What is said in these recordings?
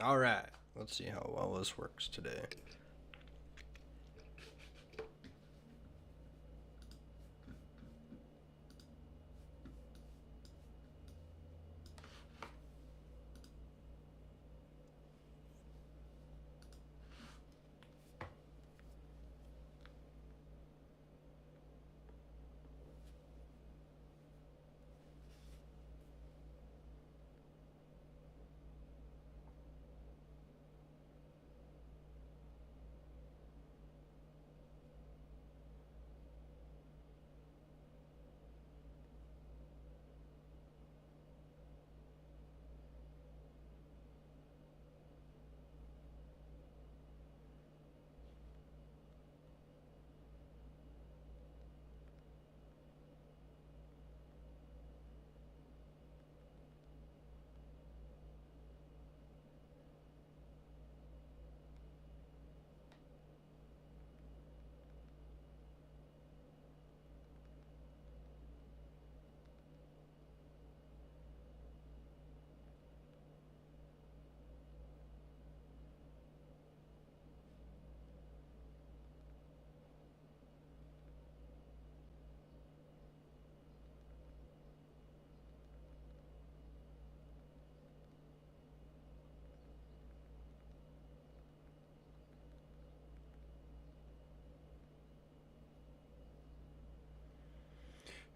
All right. Let's see how well this works today.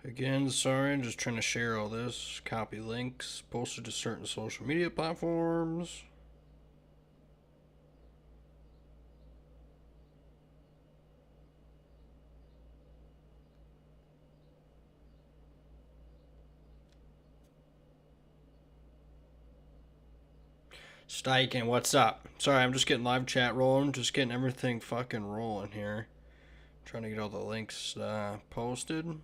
Again, sorry, I'm just trying to share all this. Copy links, posted to certain social media platforms. Steichen, what's up? Sorry, I'm just getting live chat rolling, just getting everything fucking rolling here. Trying to get all the links posted.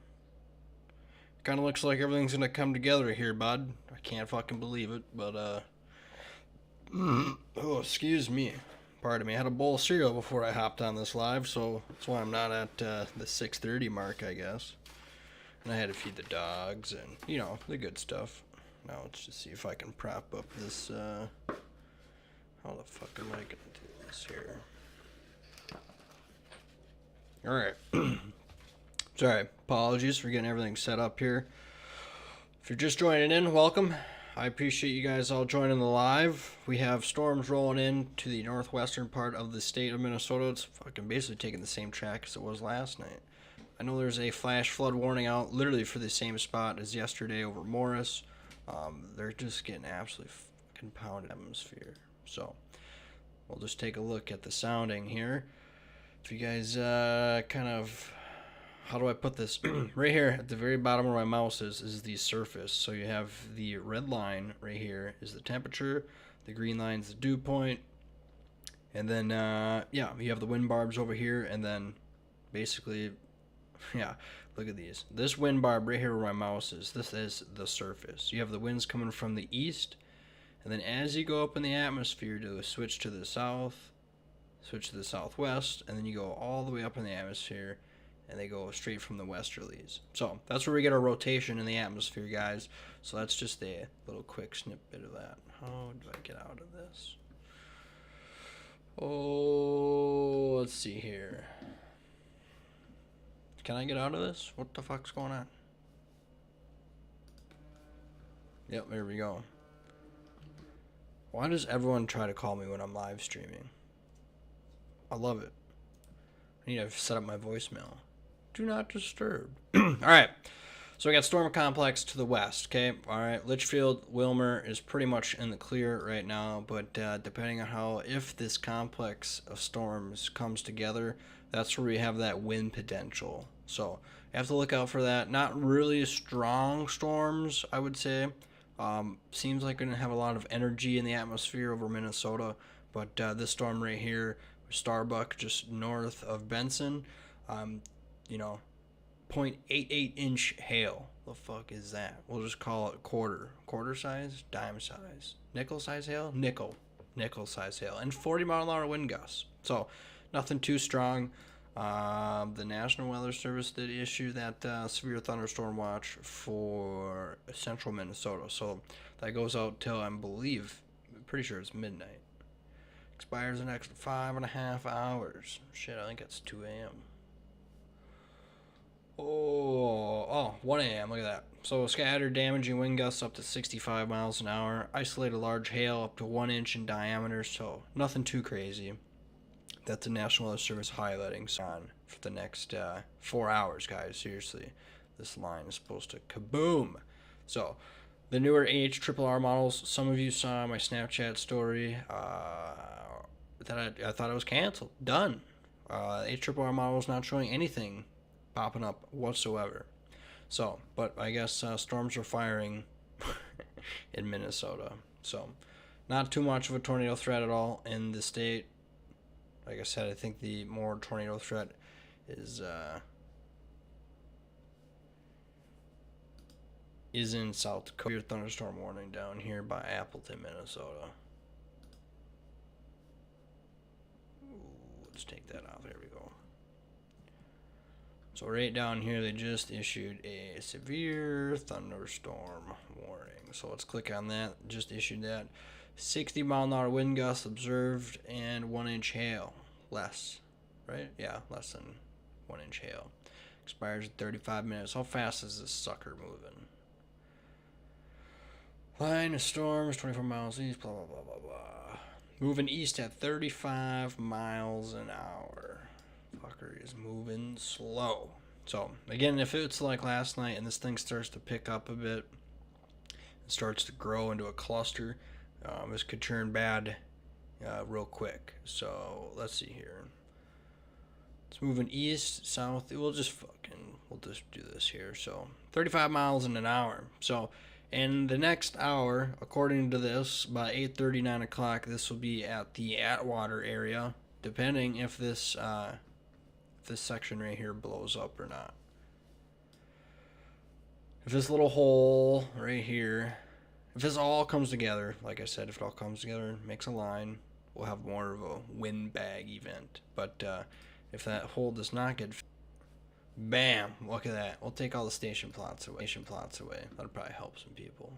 Kind of looks like everything's gonna come together here, bud. I can't fucking believe it, but oh, excuse me. Pardon me. I had a bowl of cereal before I hopped on this live, so that's why I'm not at the 6:30 mark, I guess. And I had to feed the dogs and the good stuff. Now let's just see if I can prop up this. How the fuck am I gonna do this here? All right. Sorry, apologies for getting everything set up here. If you're just joining in, welcome. I appreciate you guys all joining the live. We have storms rolling in to the northwestern part of the state of Minnesota. It's fucking basically taking the same track as it was last night. I know there's a flash flood warning out literally for the same spot as yesterday over Morris. They're just getting absolutely fucking pounded atmosphere. So we'll just take a look at the sounding here. If you guys kind of... How do I put this? Right here at the very bottom where my mouse is the surface. So you have the red line right here is the temperature. The green line is the dew point. And then, yeah, you have the wind barbs over here. And then basically, yeah, look at these. This wind barb right here where my mouse is, this is the surface. You have the winds coming from the east. And then as you go up in the atmosphere, to switch to the south, switch to the southwest, and then you go all the way up in the atmosphere. And they go straight from the westerlies. So that's where we get our rotation in the atmosphere, guys. So that's just a little quick snippet of that. How do I get out of this? Oh, let's see here. Can I get out of this? What the fuck's going on? Yep, there we go. Why does everyone try to call me when I'm live streaming? I love it. I need to set up my voicemail. Do not disturb. All right. So we got storm complex to the west. Okay. All right. Litchfield, Wilmer is pretty much in the clear right now, but depending on how, if this complex of storms comes together, that's where we have that wind potential. So you have to look out for that. Not really strong storms, I would say. Seems like we're going to have a lot of energy in the atmosphere over Minnesota, but this storm right here, Starbuck, just north of Benson, 0.88 inch hail. The fuck is that? We'll just call it quarter size, dime size, nickel size hail, nickel size hail, and 40-mile-an-hour wind gusts. So nothing too strong. The National Weather Service did issue that severe thunderstorm watch for central Minnesota, so that goes out till, I believe, Pretty sure it's midnight. Expires in the next 5.5 hours. Shit, I think it's 2 a.m. Oh, 1 a.m. Look at that. So scattered, damaging wind gusts up to 65 miles an hour. Isolated large hail up to 1 inch in diameter. So nothing too crazy. That's the National Weather Service highlighting on for the next 4 hours, guys. Seriously, this line is supposed to kaboom. So the newer HRRR models. Some of you saw my Snapchat story that I thought it was canceled. Done. HRRR model is not showing anything popping up whatsoever. So, but I guess storms are firing in Minnesota. So, not too much of a tornado threat at all in the state. Like I said, I think the more tornado threat is in South Dakota. Thunderstorm warning down here by Appleton, Minnesota. Ooh, let's take that off. There we go. So right down here, they just issued a severe thunderstorm warning. So let's click on that. Just issued that. 60 mile an hour wind gusts observed and 1 inch hail. Less, right? Yeah, less than 1 inch hail. Expires in 35 minutes. How fast is this sucker moving? Line of storms, 24 miles east, blah, blah, blah, blah, blah. Moving east at 35 miles an hour. Fucker is moving slow. So, again, if it's like last night and this thing starts to pick up a bit, it starts to grow into a cluster, this could turn bad real quick. So, let's see here. It's moving east, south. We'll just do this here. So, 35 miles in an hour. So, in the next hour, according to this, by 8:30, 9 o'clock, this will be at the Atwater area, depending if this section right here blows up or not. If this little hole right here, if this all comes together, like I said, if it all comes together, makes a line, we'll have more of a windbag event. But if that hole does not get, bam, look at that. We'll take all the station plots away. That'll probably help some people.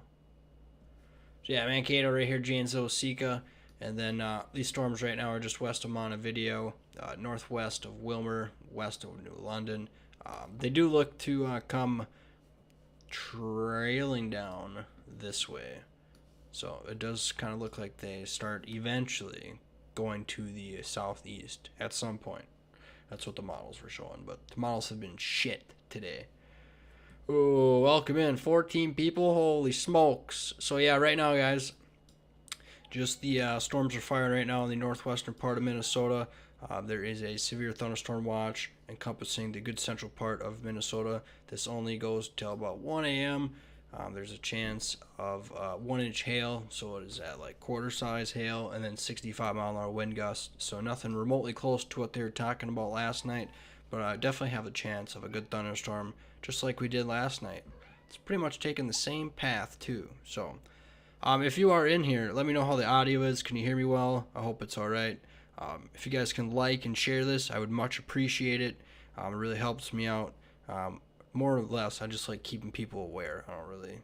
So yeah, Mankato right here, Janesville, Sika. And then these storms right now are just west of Montevideo, northwest of Wilmer, west of New London. They do look to come trailing down this way. So it does kind of look like they start eventually going to the southeast at some point. That's what the models were showing, but the models have been shit today. Oh, welcome in, 14 people. Holy smokes. So yeah, right now, guys, just the storms are firing right now in the northwestern part of Minnesota. There is a severe thunderstorm watch encompassing the good central part of Minnesota. This only goes till about 1 a.m. There's a chance of 1 inch hail, so it is at like quarter size hail, and then 65 mile an hour wind gusts. So nothing remotely close to what they were talking about last night, but I definitely have a chance of a good thunderstorm, just like we did last night. It's pretty much taking the same path too. So if you are in here, let me know how the audio is. Can you hear me well? I hope it's all right. If you guys can like and share this, I would much appreciate it. It really helps me out. More or less, I just like keeping people aware. I don't really,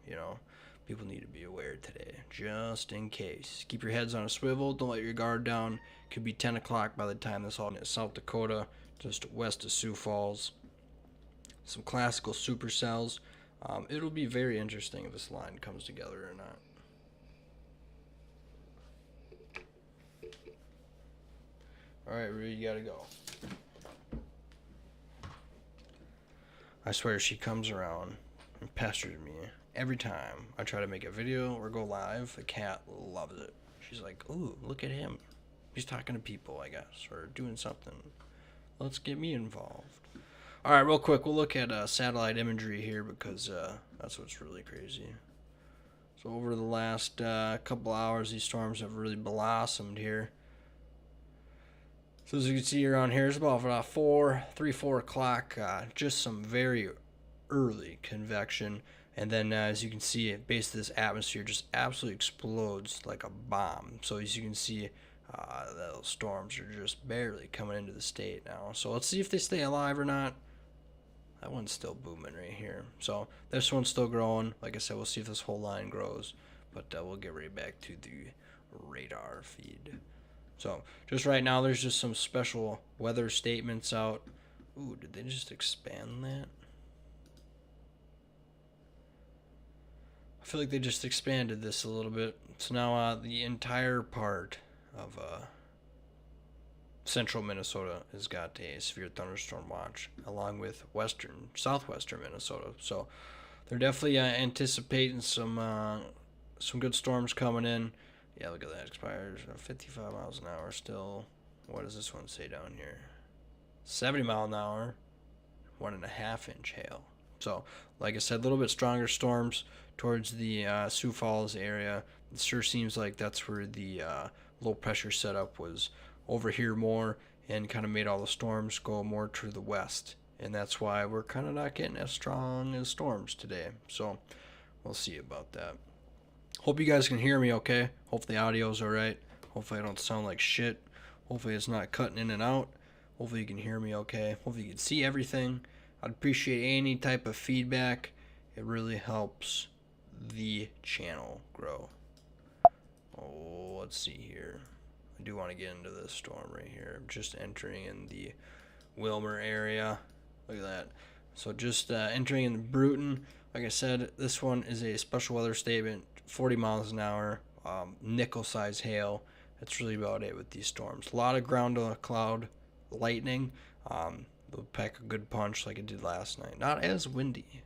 people need to be aware today, just in case. Keep your heads on a swivel. Don't let your guard down. Could be 10 o'clock by the time this all is. South Dakota, just west of Sioux Falls. Some classical supercells. It'll be very interesting if this line comes together or not. All right, Rue, you gotta go. I swear she comes around and pesters me every time I try to make a video or go live. The cat loves it. She's like, ooh, look at him. He's talking to people, I guess, or doing something. Let's get me involved. All right, real quick, we'll look at satellite imagery here because that's what's really crazy. So over the last couple hours, these storms have really blossomed here. So as you can see around here, it's about 4 o'clock, just some very early convection. And then as you can see, base of this atmosphere just absolutely explodes like a bomb. So as you can see, those storms are just barely coming into the state now. So let's see if they stay alive or not. That one's still booming right here. So this one's still growing. Like I said, we'll see if this whole line grows. But we'll get right back to the radar feed. So just right now, there's just some special weather statements out. Ooh, did they just expand that? I feel like they just expanded this a little bit. So now the entire part of central Minnesota has got a severe thunderstorm watch, along with southwestern Minnesota. So they're definitely anticipating some good storms coming in. Yeah, look at that. Expires 55 miles an hour still. What does this one say down here? 70 mile an hour, 1.5 inch hail. So, like I said, a little bit stronger storms towards the Sioux Falls area. It sure seems like that's where the low pressure setup was over here more, and kind of made all the storms go more to the west. And that's why we're kind of not getting as strong as storms today. So, we'll see about that. Hope you guys can hear me okay. Hopefully the audio's alright. Hopefully I don't sound like shit. Hopefully it's not cutting in and out. Hopefully you can hear me okay. Hopefully you can see everything. I'd appreciate any type of feedback. It really helps the channel grow. Oh, let's see here. I do want to get into this storm right here. I'm just entering in the Wilmer area. Look at that. So just entering in the Bruton. Like I said, this one is a special weather statement. 40 miles an hour, nickel size hail. That's really about it with these storms. A lot of ground to cloud lightning. They'll pack a good punch like it did last night. Not as windy.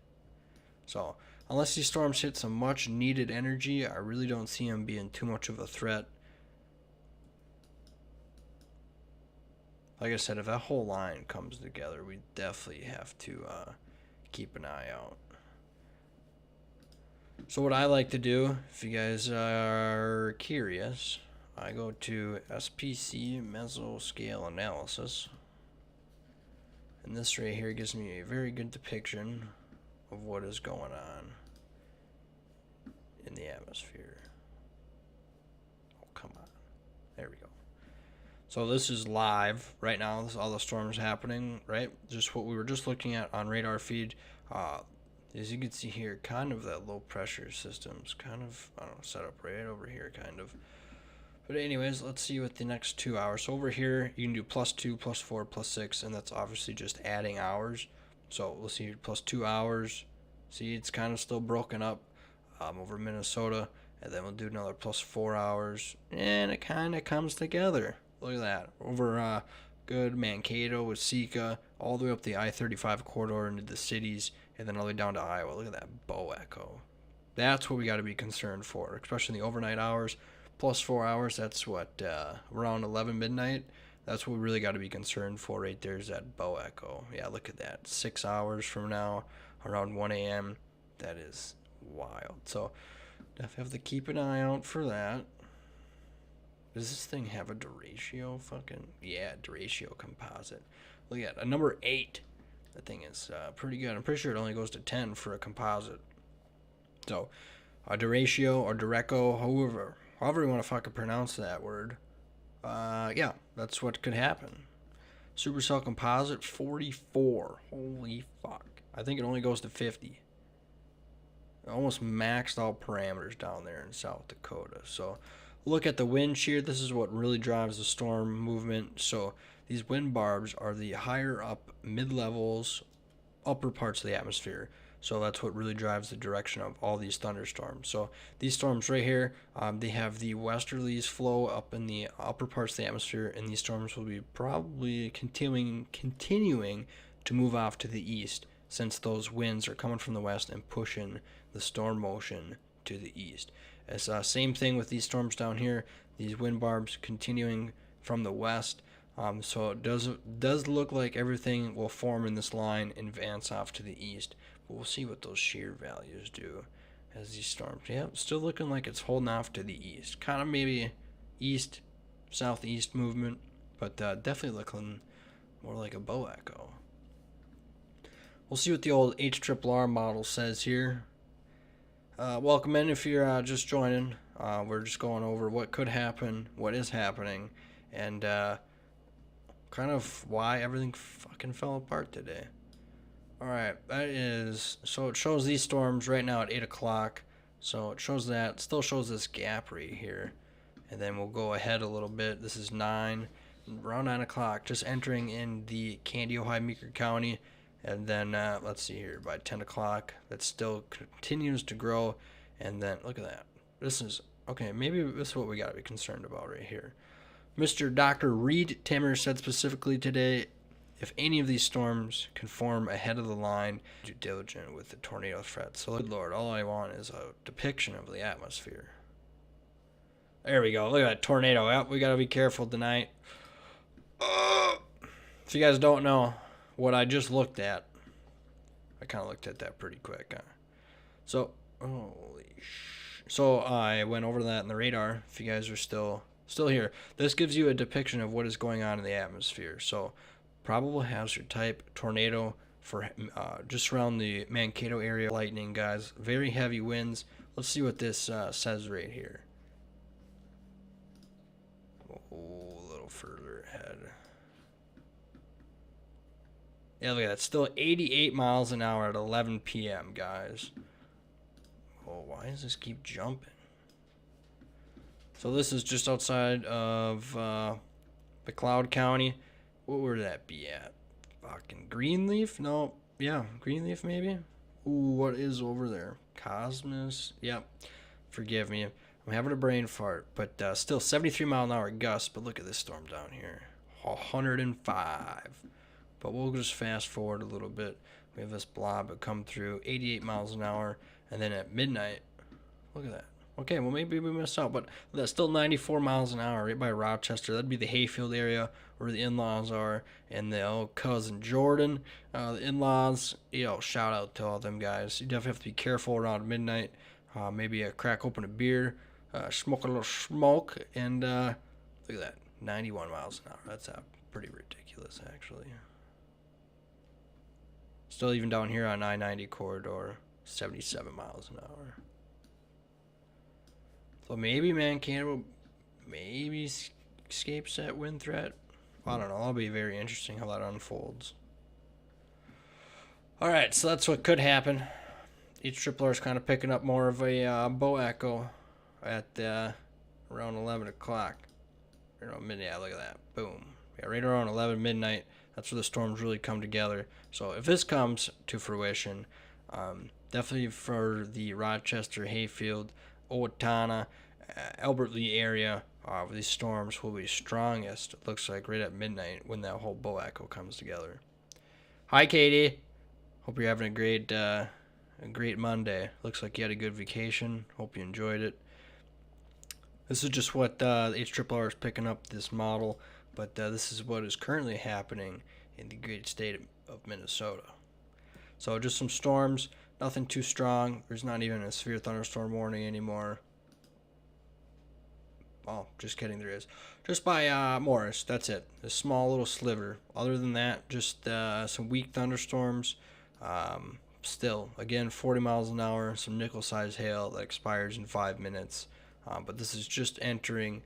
So unless these storms hit some much needed energy, I really don't see them being too much of a threat. Like I said, if that whole line comes together, we definitely have to keep an eye out. So what I like to do, if you guys are curious, I go to SPC Mesoscale Analysis. And this right here gives me a very good depiction of what is going on in the atmosphere. Oh, come on. There we go. So this is live right now. This is all the storms happening, right? Just what we were just looking at on radar feed. As you can see here, kind of that low pressure system's kind of, I don't know, set up right over here, kind of. But anyways, let's see what the next 2 hours. So over here, you can do +2, +4, +6, and that's obviously just adding hours. So let's see here, +2 hours. See, it's kind of still broken up over Minnesota. And then we'll do another +4 hours. And it kind of comes together. Look at that. Over good Mankato, Waseca, all the way up the I-35 corridor into the cities, and then all the way down to Iowa. Look at that bow echo. That's what we got to be concerned for, especially in the overnight hours. +4 hours, that's what, around 11 midnight. That's what we really got to be concerned for right there, is that bow echo. Yeah, look at that. 6 hours from now, around 1 a.m. That is wild. So definitely have to keep an eye out for that. Does this thing have a duratio? Yeah, duratio composite. Look at a number 8. That thing is pretty good. I'm pretty sure it only goes to 10 for a composite. So, a duratio or dureco, however you want to fucking pronounce that word. Yeah, that's what could happen. Supercell composite 44. Holy fuck. I think it only goes to 50. Almost maxed out parameters down there in South Dakota. So, look at the wind shear. This is what really drives the storm movement. So these wind barbs are the higher up mid-levels, upper parts of the atmosphere. So that's what really drives the direction of all these thunderstorms. So these storms right here, they have the westerlies flow up in the upper parts of the atmosphere, and these storms will be probably continuing to move off to the east, since those winds are coming from the west and pushing the storm motion to the east. It's same thing with these storms down here. These wind barbs continuing from the west. So it does look like everything will form in this line and advance off to the east. But we'll see what those shear values do as these storms. Yeah, still looking like it's holding off to the east. Kind of maybe east, southeast movement, but definitely looking more like a bow echo. We'll see what the old HRRR model says here. Welcome in if you're just joining. We're just going over what could happen, what is happening, and kind of why everything fucking fell apart today. Alright, that is, so it shows these storms right now at 8 o'clock. So it shows that, still shows this gap right here. and then we'll go ahead a little bit. This is around 9 o'clock, just entering in the Candy, Ohio, Meeker County. And then, let's see here, by 10 o'clock, that still continues to grow. And then, look at that. This is, okay, maybe this is what we got to be concerned about right here. Mr. Dr. Reed Timmer said specifically today, if any of these storms can form ahead of the line, do diligent with the tornado threat. So, good Lord, all I want is a depiction of the atmosphere. There we go. Look at that tornado. Yep, we got to be careful tonight. If you guys don't know what I just looked at, I kind of looked at that pretty quick. So, so I went over that in the radar. If you guys are still here, this gives you a depiction of what is going on in the atmosphere. So, probable hazard type tornado for just around the Mankato area. Lightning, guys. Very heavy winds. Let's see what this says right here. Oh, a little further ahead. Yeah, look at that. Still 88 miles an hour at 11 p.m., guys. Oh, why does this keep jumping? So this is just outside of McLeod County. What would that be at? Fucking Greenleaf? No. Yeah, Greenleaf maybe? Ooh, what is over there? Cosmos? Yep. Forgive me. I'm having a brain fart. But still 73 mile an hour gusts. But look at this storm down here. 105. But we'll just fast forward a little bit. We have this blob that come through 88 miles an hour. And then at midnight, look at that. Okay, well, maybe we missed out, but that's still 94 miles an hour right by Rochester. That'd be the Hayfield area where the in-laws are, and the old cousin Jordan. The in-laws, shout out to all them guys. You definitely have to be careful around midnight. Maybe crack open a beer, smoke a little smoke, and look at that, 91 miles an hour. That's pretty ridiculous, actually. Still even down here on I-90 corridor, 77 miles an hour. So maybe Mankato maybe escapes that wind threat. I don't know. That'll be very interesting how that unfolds. All right, so that's what could happen. Each tripler is kind of picking up more of a bow echo at around 11 o'clock. Midnight. Yeah, look at that. Boom. Yeah, right around 11 midnight. That's where the storms really come together. So if this comes to fruition, definitely for the Rochester, Hayfield, Owatonna, Albert Lee area, these storms will be strongest, it looks like, right at midnight when that whole bow echo comes together. Hi, Katie. Hope you're having a great Monday. Looks like you had a good vacation. Hope you enjoyed it. This is just what the HRRR is picking up this model, but this is what is currently happening in the great state of Minnesota. So just some storms. Nothing too strong. There's not even a severe thunderstorm warning anymore. Oh, just kidding, there is. Just by Morris, that's it. A small little sliver. Other than that, just some weak thunderstorms. Still, again, 40 miles an hour, some nickel-sized hail that expires in 5 minutes. But this is just entering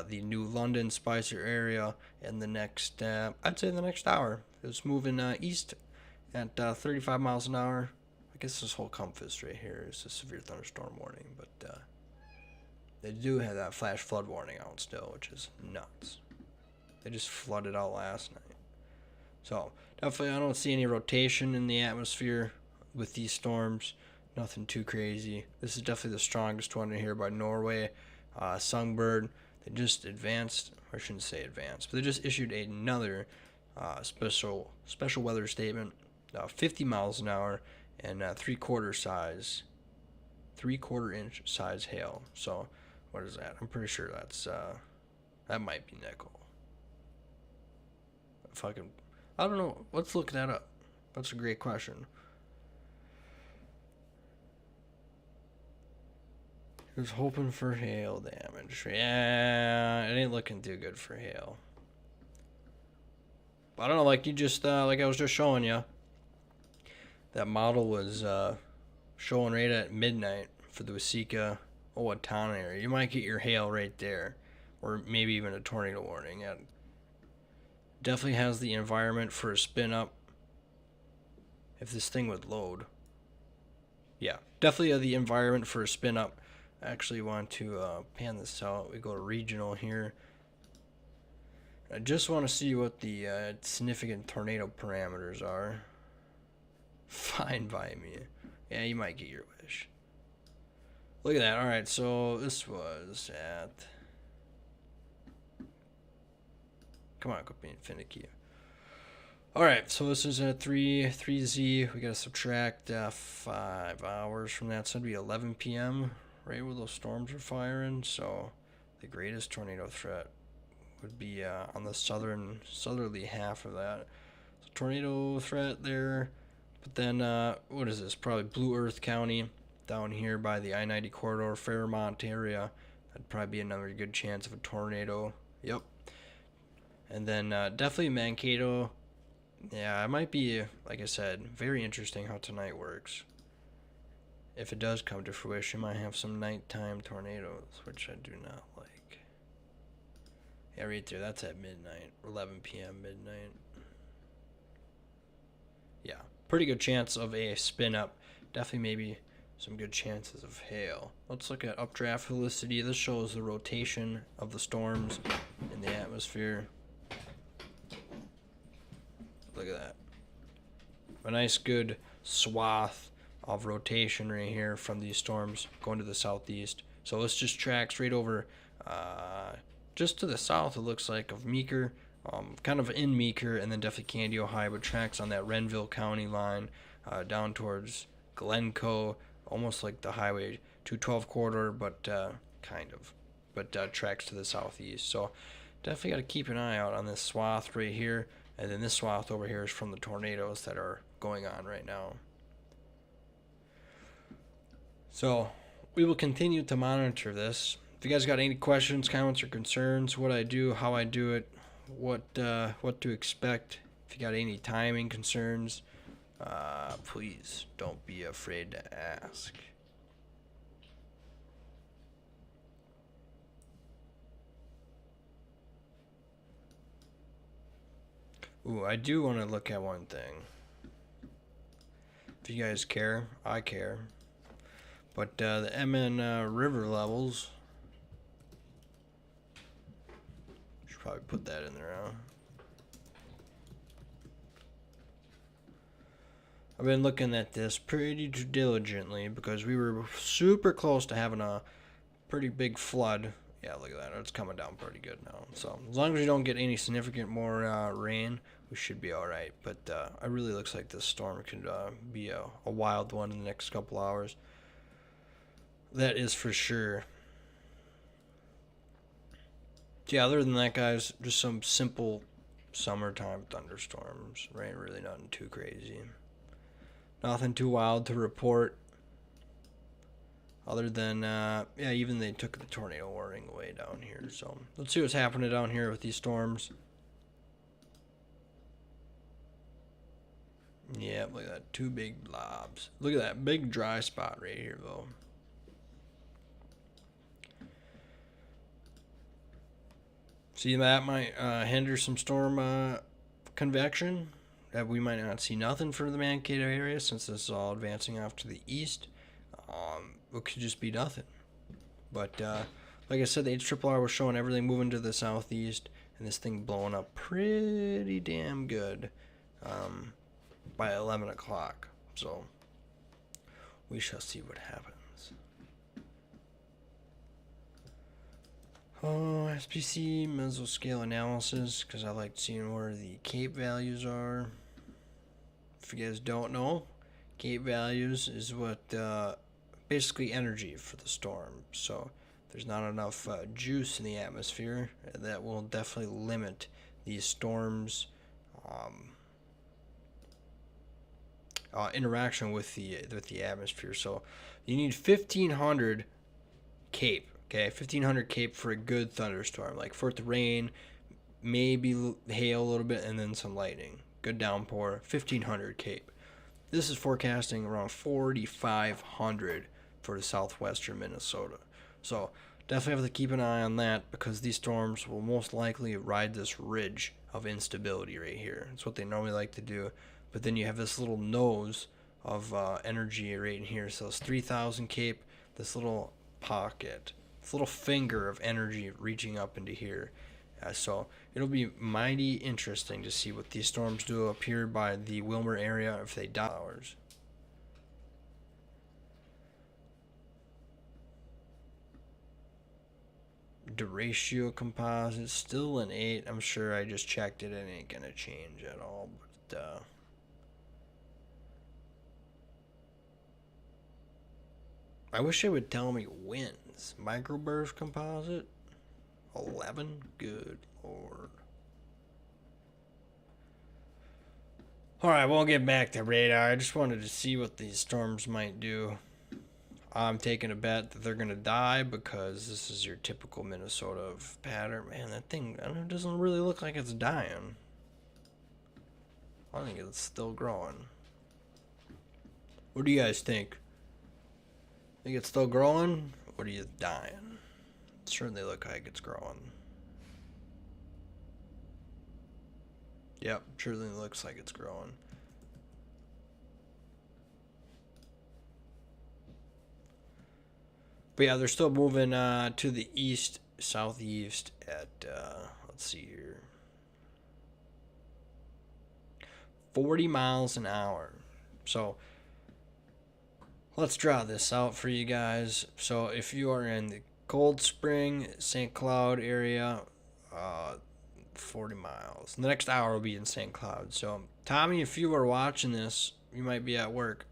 the New London, Spicer area in the next, I'd say the next hour. It's moving east at 35 miles an hour. I guess this whole compass right here is a severe thunderstorm warning, but they do have that flash flood warning out still, which is nuts. They just flooded out last night. So definitely I don't see any rotation in the atmosphere with these storms. Nothing too crazy. This is definitely the strongest one in here by Norway. Sungbird, they just advanced, or I shouldn't say advanced, but they just issued another special weather statement, 50 miles an hour, and 3/4 inch size hail. So what is that? I'm pretty sure that's that might be nickel. If I don't know. Let's look that up. That's a great question. He was hoping for hail damage. Yeah, it ain't looking too good for hail. But I don't know, like you just like I was just showing you. That model was showing right at midnight for the Waseca, Owatonna area. You might get your hail right there, or maybe even a tornado warning. It definitely has the environment for a spin up. If this thing would load, yeah, definitely the environment for a spin up I actually want to pan this out. We go to regional here. I just want to see what the significant tornado parameters are. Fine by me. Yeah, you might get your wish. Look at that. Alright, so this was at... Come on, quit being finicky. Alright, so this is at 3Z. We gotta subtract 5 hours from that, so it'd be 11 p.m. right where those storms are firing. So the greatest tornado threat would be on the southerly half of that. So tornado threat there. But then, what is this? Probably Blue Earth County down here by the I-90 corridor, Fairmont area. That'd probably be another good chance of a tornado. Yep. And then definitely Mankato. Yeah, it might be, like I said, very interesting how tonight works. If it does come to fruition, might have some nighttime tornadoes, which I do not like. Yeah, right there, that's at midnight, 11 p.m. midnight. Yeah, pretty good chance of a spin up. Definitely maybe some good chances of hail. Let's look at updraft velocity. This shows the rotation of the storms in the atmosphere. Look at that. A nice good swath of rotation right here from these storms going to the southeast. So this just tracks right over just to the south, it looks like, of Meeker. Kind of in Meeker, and then definitely Candy, Ohio, but tracks on that Renville County line down towards Glencoe, almost like the Highway 212 corridor, but kind of. But tracks to the southeast. So definitely got to keep an eye out on this swath right here. And then this swath over here is from the tornadoes that are going on right now. So we will continue to monitor this. If you guys got any questions, comments, or concerns, what I do, how I do it, what to expect, if you got any timing concerns, please don't be afraid to ask. Ooh, I do want to look at one thing. If you guys care, I care. But the MN river levels, should probably put that in there, huh? I've been looking at this pretty diligently because we were super close to having a pretty big flood. Yeah, look at that. It's coming down pretty good now. So as long as we don't get any significant more rain, we should be all right. But it really looks like this storm could be a wild one in the next couple hours. That is for sure. Yeah, other than that, guys, just some simple summertime thunderstorms, right? Really nothing too crazy. Nothing too wild to report. Other than, yeah, even they took the tornado warning away down here. So let's see what's happening down here with these storms. Yeah, look at that. 2 big blobs. Look at that big dry spot right here, though. See, that might hinder some storm convection. That we might not see nothing for the Mankato area since this is all advancing off to the east. It could just be nothing. But like I said, the HRRR was showing everything moving to the southeast, and this thing blowing up pretty damn good by 11 o'clock. So we shall see what happens. Oh, SPC mesoscale analysis, because I like seeing where the Cape values are. If you guys don't know, Cape values is what basically energy for the storm. So if there's not enough juice in the atmosphere, that will definitely limit these storms' interaction with the atmosphere. So you need 1,500 Cape. Okay, 1,500 Cape for a good thunderstorm, like for it to rain, maybe hail a little bit, and then some lightning. Good downpour, 1,500 Cape. This is forecasting around 4,500 for the southwestern Minnesota. So definitely have to keep an eye on that because these storms will most likely ride this ridge of instability right here. It's what they normally like to do. But then you have this little nose of energy right in here. So it's 3,000 Cape, this little pocket, this little finger of energy reaching up into here. So it'll be mighty interesting to see what these storms do up here by the Wilmer area if they die. Duratio composite still an 8. I'm sure I just checked it. It ain't gonna change at all. But I wish it would tell me winds. Microburst composite 11. Good lord. All right, we'll get back to radar. I just wanted to see what these storms might do. I'm taking a bet that they're going to die because this is your typical Minnesota pattern. Man, that thing, I don't know, it doesn't really look like it's dying. I think it's still growing. What do you guys think? Think it's still growing? Or are you dying? It certainly look like it's growing. Yep, certainly looks like it's growing. But yeah, they're still moving to the east, southeast at, let's see here, 40 miles an hour. So let's draw this out for you guys. So if you are in the Cold Spring, St. Cloud area, 40 miles. The next hour will be in St. Cloud. So Tommy, if you are watching this, you might be at work.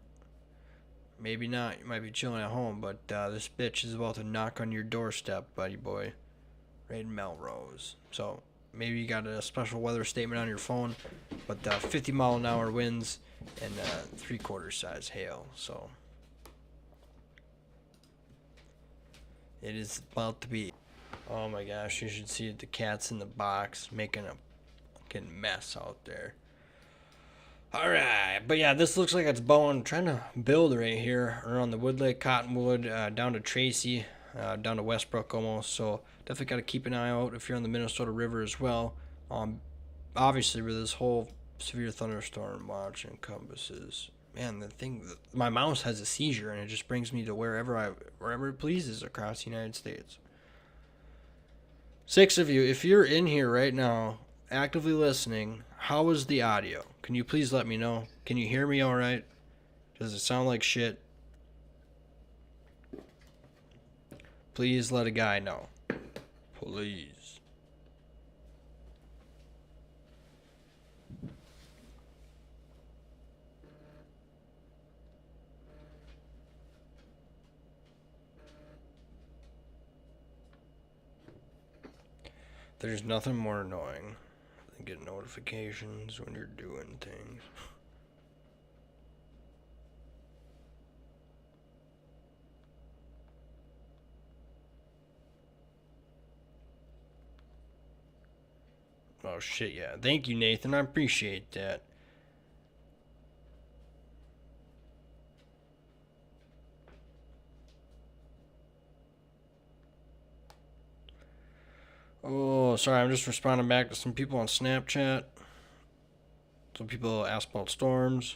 Maybe not. You might be chilling at home, but this bitch is about to knock on your doorstep, buddy boy. Right in Melrose. So maybe you got a special weather statement on your phone, but 50 mile an hour winds and 3/4 size hail. So it is about to be. Oh my gosh, you should see it. The cat's in the box making a fucking mess out there. Alright, but yeah, this looks like it's Bowen trying to build right here around the Wood Lake, Cottonwood, down to Tracy, down to Westbrook almost. So definitely got to keep an eye out if you're on the Minnesota River as well. Obviously, with this whole severe thunderstorm watch encompasses. Man, the thing, my mouse has a seizure and it just brings me to wherever it pleases across the United States. 6 of you, if you're in here right now, actively listening, how is the audio? Can you please let me know? Can you hear me all right? Does it sound like shit? Please let a guy know. Please. There's nothing more annoying than getting notifications when you're doing things. Oh shit, yeah. Thank you, Nathan. I appreciate that. Oh, sorry, I'm just responding back to some people on Snapchat. Some people ask about storms.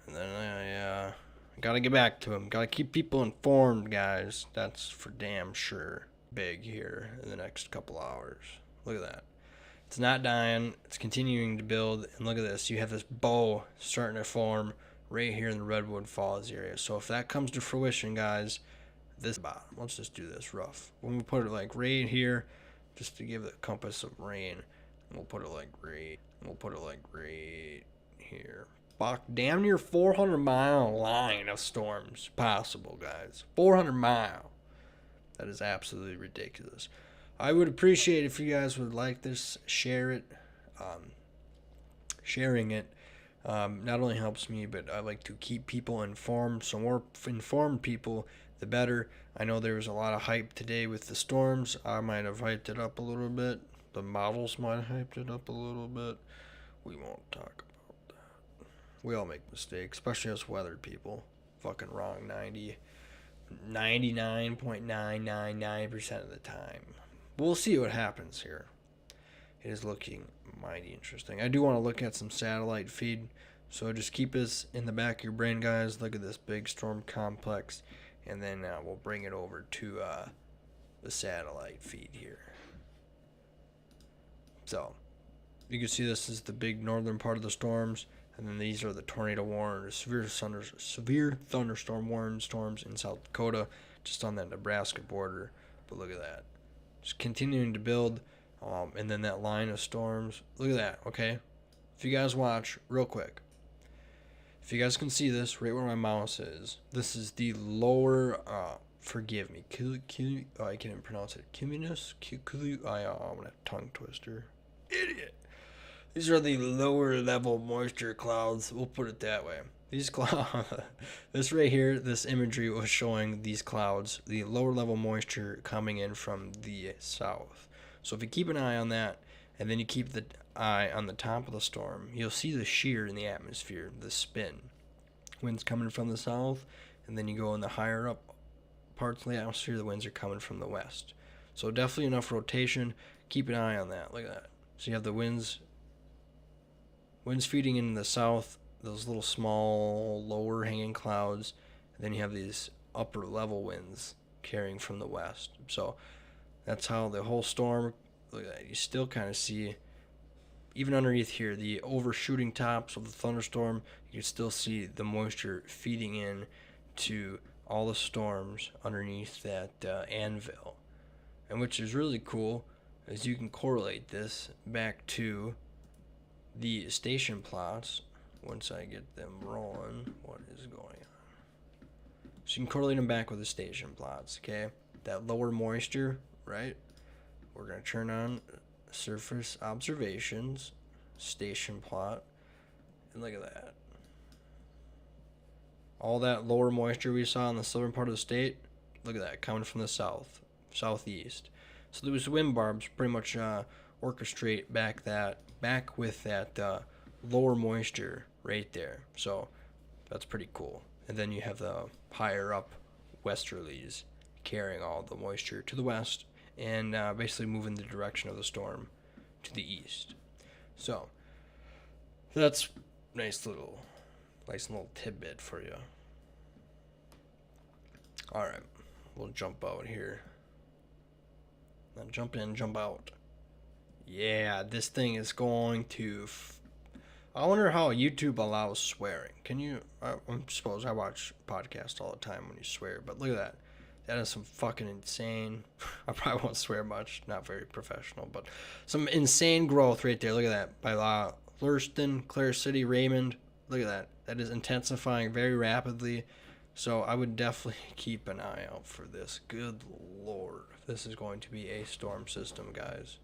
And then I gotta get back to them. Gotta keep people informed, guys. That's for damn sure big here in the next couple hours. Look at that. It's not dying. It's continuing to build. And look at this. You have this bow starting to form right here in the Redwood Falls area. So if that comes to fruition, guys, this bottom. Let's just do this rough. When we put it like right here, just to give the compass of rain. And we'll put it like right. And we'll put it like right here. Damn near 400-mile line of storms possible, guys. 400-mile. That is absolutely ridiculous. I would appreciate if you guys would like this, share it. Sharing it not only helps me, but I like to keep people informed. So more informed people, the better. I know there was a lot of hype today with the storms. I might have hyped it up a little bit. The models might have hyped it up a little bit. We won't talk about that. We all make mistakes, especially us weathered people. Fucking wrong 99.999% of the time. We'll see what happens here. It is looking mighty interesting. I do want to look at some satellite feed, so just keep this in the back of your brain, guys. Look at this big storm complex and then we'll bring it over to the satellite feed here. So you can see this is the big northern part of the storms, and then these are the tornado warnings, severe thunderstorm warning storms in South Dakota, just on that Nebraska border. But look at that, just continuing to build, and then that line of storms. Look at that. Okay, if you guys watch real quick, if you guys can see this right where my mouse is, this is the lower. Forgive me, I can't even pronounce it. Cumulus, I'm gonna tongue twister. Idiot. These are the lower level moisture clouds. We'll put it that way. These clouds, this right here, this imagery was showing these clouds, the lower level moisture coming in from the south. So if you keep an eye on that, and then you keep the eye on the top of the storm, you'll see the shear in the atmosphere, the spin. Winds coming from the south, and then you go in the higher up parts of the atmosphere, the winds are coming from the west. So definitely enough rotation. Keep an eye on that. Look at that. So you have the winds feeding in the south, those little small lower hanging clouds, and then you have these upper level winds carrying from the west. So that's how the whole storm, look at that, you still kind of see, even underneath here, the overshooting tops of the thunderstorm, you can still see the moisture feeding in to all the storms underneath that anvil. And which is really cool, is you can correlate this back to the station plots. Once I get them rolling, what is going on? So you can correlate them back with the station plots, okay? That lower moisture, right? We're going to turn on surface observations, station plot, and look at that. All that lower moisture we saw in the southern part of the state, look at that, coming from the southeast. So those wind barbs pretty much orchestrate back with that lower moisture right there. So that's pretty cool. And then you have the higher up westerlies carrying all the moisture to the west and basically moving the direction of the storm to the east. So that's nice little tidbit for you. All right, we'll jump out here. Now jump in, jump out. Yeah, this thing is going to. I wonder how YouTube allows swearing. Can you? I suppose I watch podcasts all the time when you swear, but look at that. That is some fucking insane. I probably won't swear much. Not very professional, but some insane growth right there. Look at that. By Lurston, Clare City, Raymond. Look at that. That is intensifying very rapidly. So I would definitely keep an eye out for this. Good Lord. This is going to be a storm system, guys.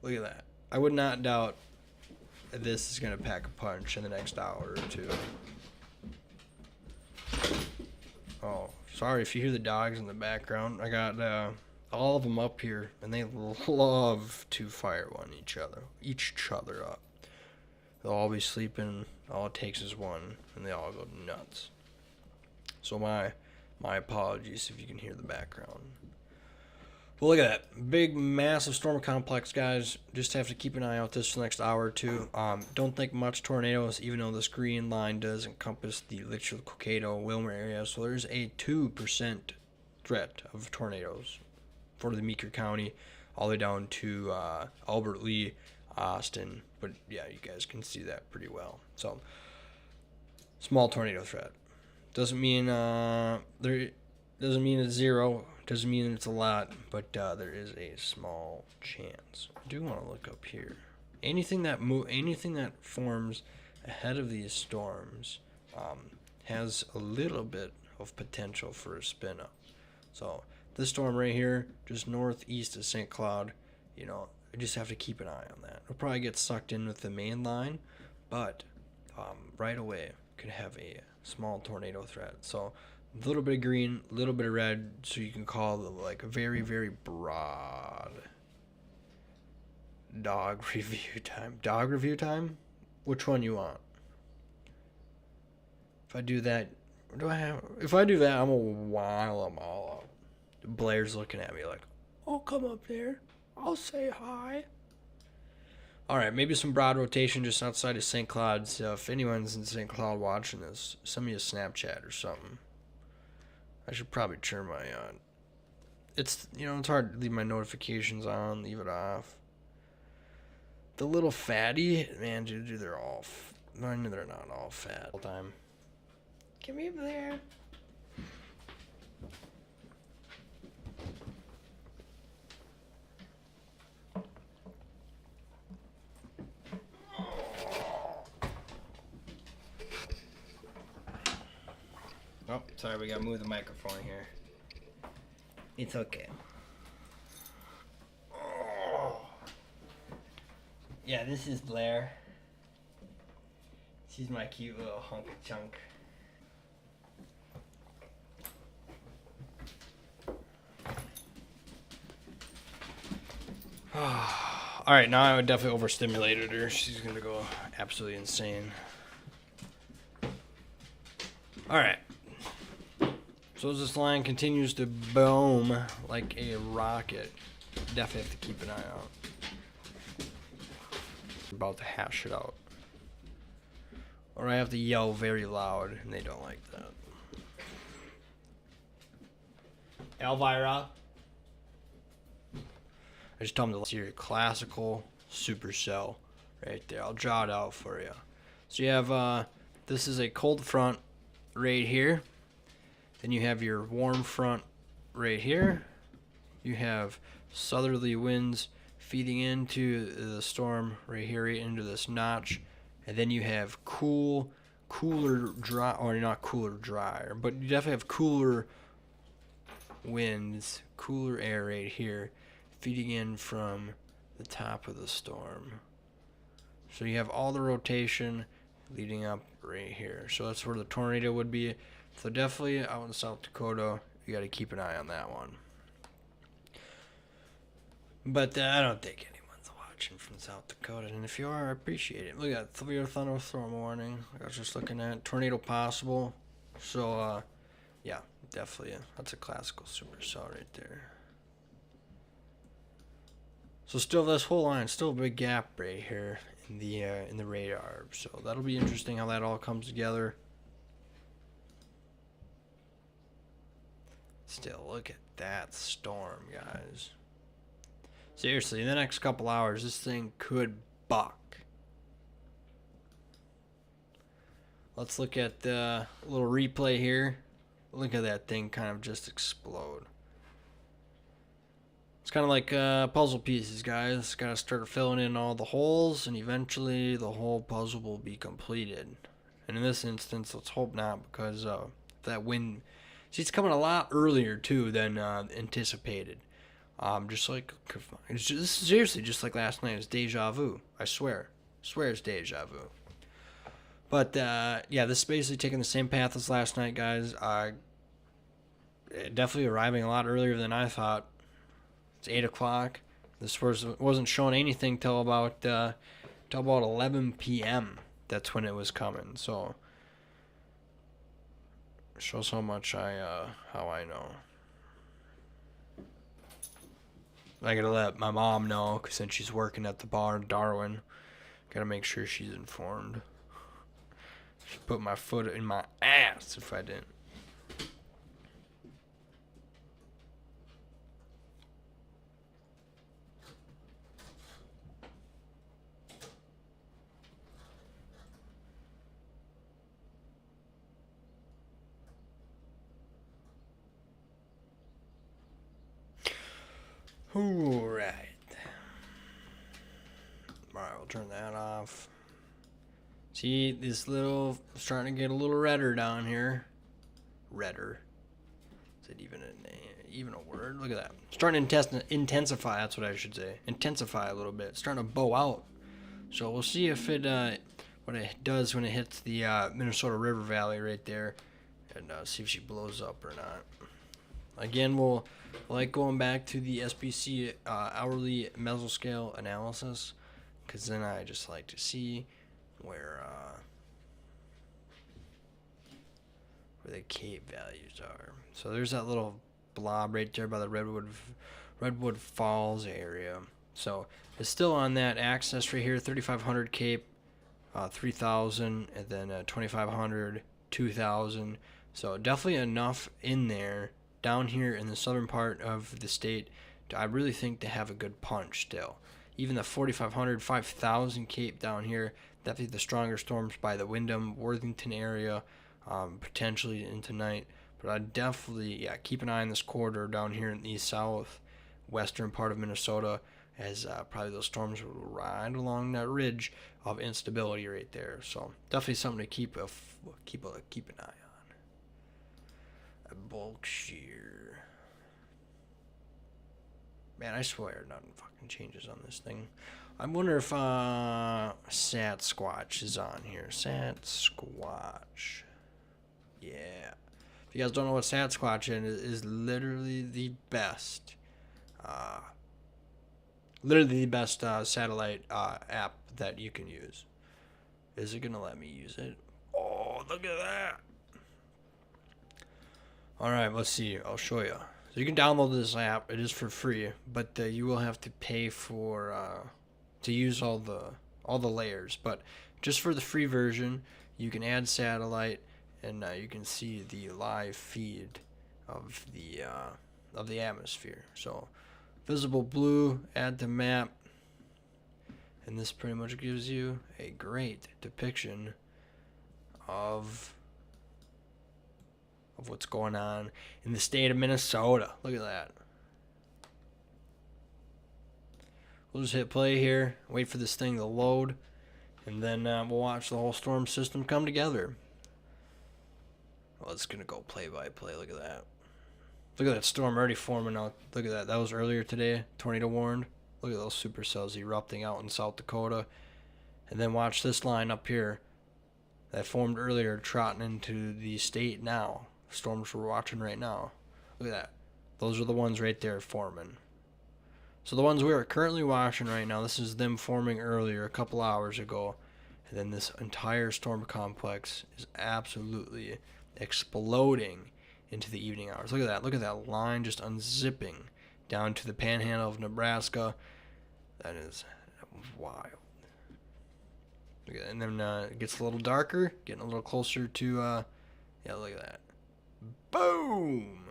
Look at that. I would not doubt this is going to pack a punch in the next hour or two. Oh, sorry if you hear the dogs in the background. I got all of them up here, and they love to fire each other up. They'll all be sleeping. All it takes is one, and they all go nuts. So my apologies if you can hear the background. Well, look at that. Big, massive storm complex, guys. Just have to keep an eye out this for the next hour or two. Don't think much tornadoes, even though this green line does encompass the Litchfield, Cokato, Wilmer area. So there's a 2% threat of tornadoes for the Meeker County, all the way down to Albert Lee, Austin. But, yeah, you guys can see that pretty well. So, small tornado threat. Doesn't mean doesn't mean it's zero. Doesn't mean it's a lot, but there is a small chance. I do want to look up here. Anything that forms ahead of these storms has a little bit of potential for a spin up. So this storm right here, just northeast of St. Cloud, I just have to keep an eye on that. It'll probably get sucked in with the main line, but right away could have a small tornado threat. So a little bit of green, a little bit of red, so you can call it like a very, very broad dog review time. Dog review time? Which one you want? If I do that, I'm gonna while them all up. Blair's looking at me like, I'll come up there. I'll say hi. All right, maybe some broad rotation just outside of St. Cloud. So if anyone's in St. Cloud watching this, send me a Snapchat or something. I should probably turn my it's, you know, it's hard to leave my notifications on, leave it off. The little fatty, man, dude, they're all, I know they're not all fat all the time. Come over there. Oh, sorry, we gotta move the microphone here. It's okay. Oh. Yeah, this is Blair. She's my cute little hunk of chunk. Alright, now I would definitely overstimulated her. She's gonna go absolutely insane. Alright. So as this line continues to boom like a rocket, definitely have to keep an eye out. I'm about to hash it out. Or I have to yell very loud, and they don't like that. Elvira. I just told them to see your classical supercell right there. I'll draw it out for you. So you have, this is a cold front right here. Then you have your warm front right here. You have southerly winds feeding into the storm right here, right into this notch. And then you have cooler, dry, or not cooler, drier, but you definitely have cooler winds, cooler air right here, feeding in from the top of the storm. So you have all the rotation leading up right here. So that's where the tornado would be. So definitely out in South Dakota, you got to keep an eye on that one. But I don't think anyone's watching from South Dakota, and if you are, I appreciate it. Look at 3 thunderstorm warning. I was just looking at tornado possible. So yeah, definitely that's a classical supercell right there. So still this whole line, still a big gap right here in the radar. So that'll be interesting how that all comes together. Still, look at that storm, guys. Seriously, in the next couple hours, this thing could buck. Let's look at the little replay here. Look at that thing kind of just explode. It's kind of like puzzle pieces, guys. Got to start filling in all the holes, and eventually the whole puzzle will be completed. And in this instance, let's hope not, because that wind... See, it's coming a lot earlier, too, than anticipated. Just like... It's just, seriously, just like last night. It's deja vu. I swear. I swear it's deja vu. But, yeah, this is basically taking the same path as last night, guys. Definitely arriving a lot earlier than I thought. It's 8 o'clock. This wasn't showing anything till about 11 p.m. That's when it was coming. So shows how much how I know. I gotta let my mom know, cause since she's working at the bar in Darwin, gotta make sure she's informed. She'd put my foot in my ass if I didn't. Alright. Alright, we'll turn that off. See, this little, starting to get a little redder down here. Redder. Is it even a word? Look at that. Starting to intensify, that's what I should say. Intensify a little bit. Starting to bow out. So we'll see if it, what it does when it hits the Minnesota River Valley right there. And see if she blows up or not. Again, we'll like going back to the SBC hourly mesoscale analysis, because then I just like to see where the Cape values are. So there's that little blob right there by the Redwood Falls area. So it's still on that axis right here, 3,500 Cape, 3,000, and then 2,500, 2,000. So definitely enough in there down here in the southern part of the state. I really think they have a good punch still. Even the 4,500, 5,000 Cape down here, definitely the stronger storms by the Windham, Worthington area, potentially into night. But I definitely, keep an eye on this corridor down here in the east-south, western part of Minnesota, as probably those storms will ride along that ridge of instability right there. So definitely something to keep an eye on. A bulk shear. Man, I swear nothing fucking changes on this thing. I wonder if Sat Squatch is on here. Sat Squatch. Yeah. If you guys don't know what Sat Squatch is literally the best. Satellite app that you can use. Is it gonna let me use it? Oh, look at that. Alright, let's see. I'll show you. So you can download this app. It is for free, but you will have to pay for to use all the layers. But just for the free version, you can add satellite, and you can see the live feed of the atmosphere. So visible blue, add to map, and this pretty much gives you a great depiction of what's going on in the state of Minnesota. Look at that. We'll just hit play here, wait for this thing to load, and then we'll watch the whole storm system come together. Well, it's going to go play by play. Look at that. Look at that storm already forming out. Look at that. That was earlier today. Tornado warned. Look at those supercells erupting out in South Dakota. And then watch this line up here that formed earlier trotting into the state now. Storms we're watching right now. Look at that. Those are the ones right there forming. So the ones we are currently watching right now, this is them forming earlier, a couple hours ago. And then this entire storm complex is absolutely exploding into the evening hours. Look at that. Look at that line just unzipping down to the panhandle of Nebraska. That is wild. Look at that. And then it gets a little darker, getting a little closer to, yeah, look at that. Boom!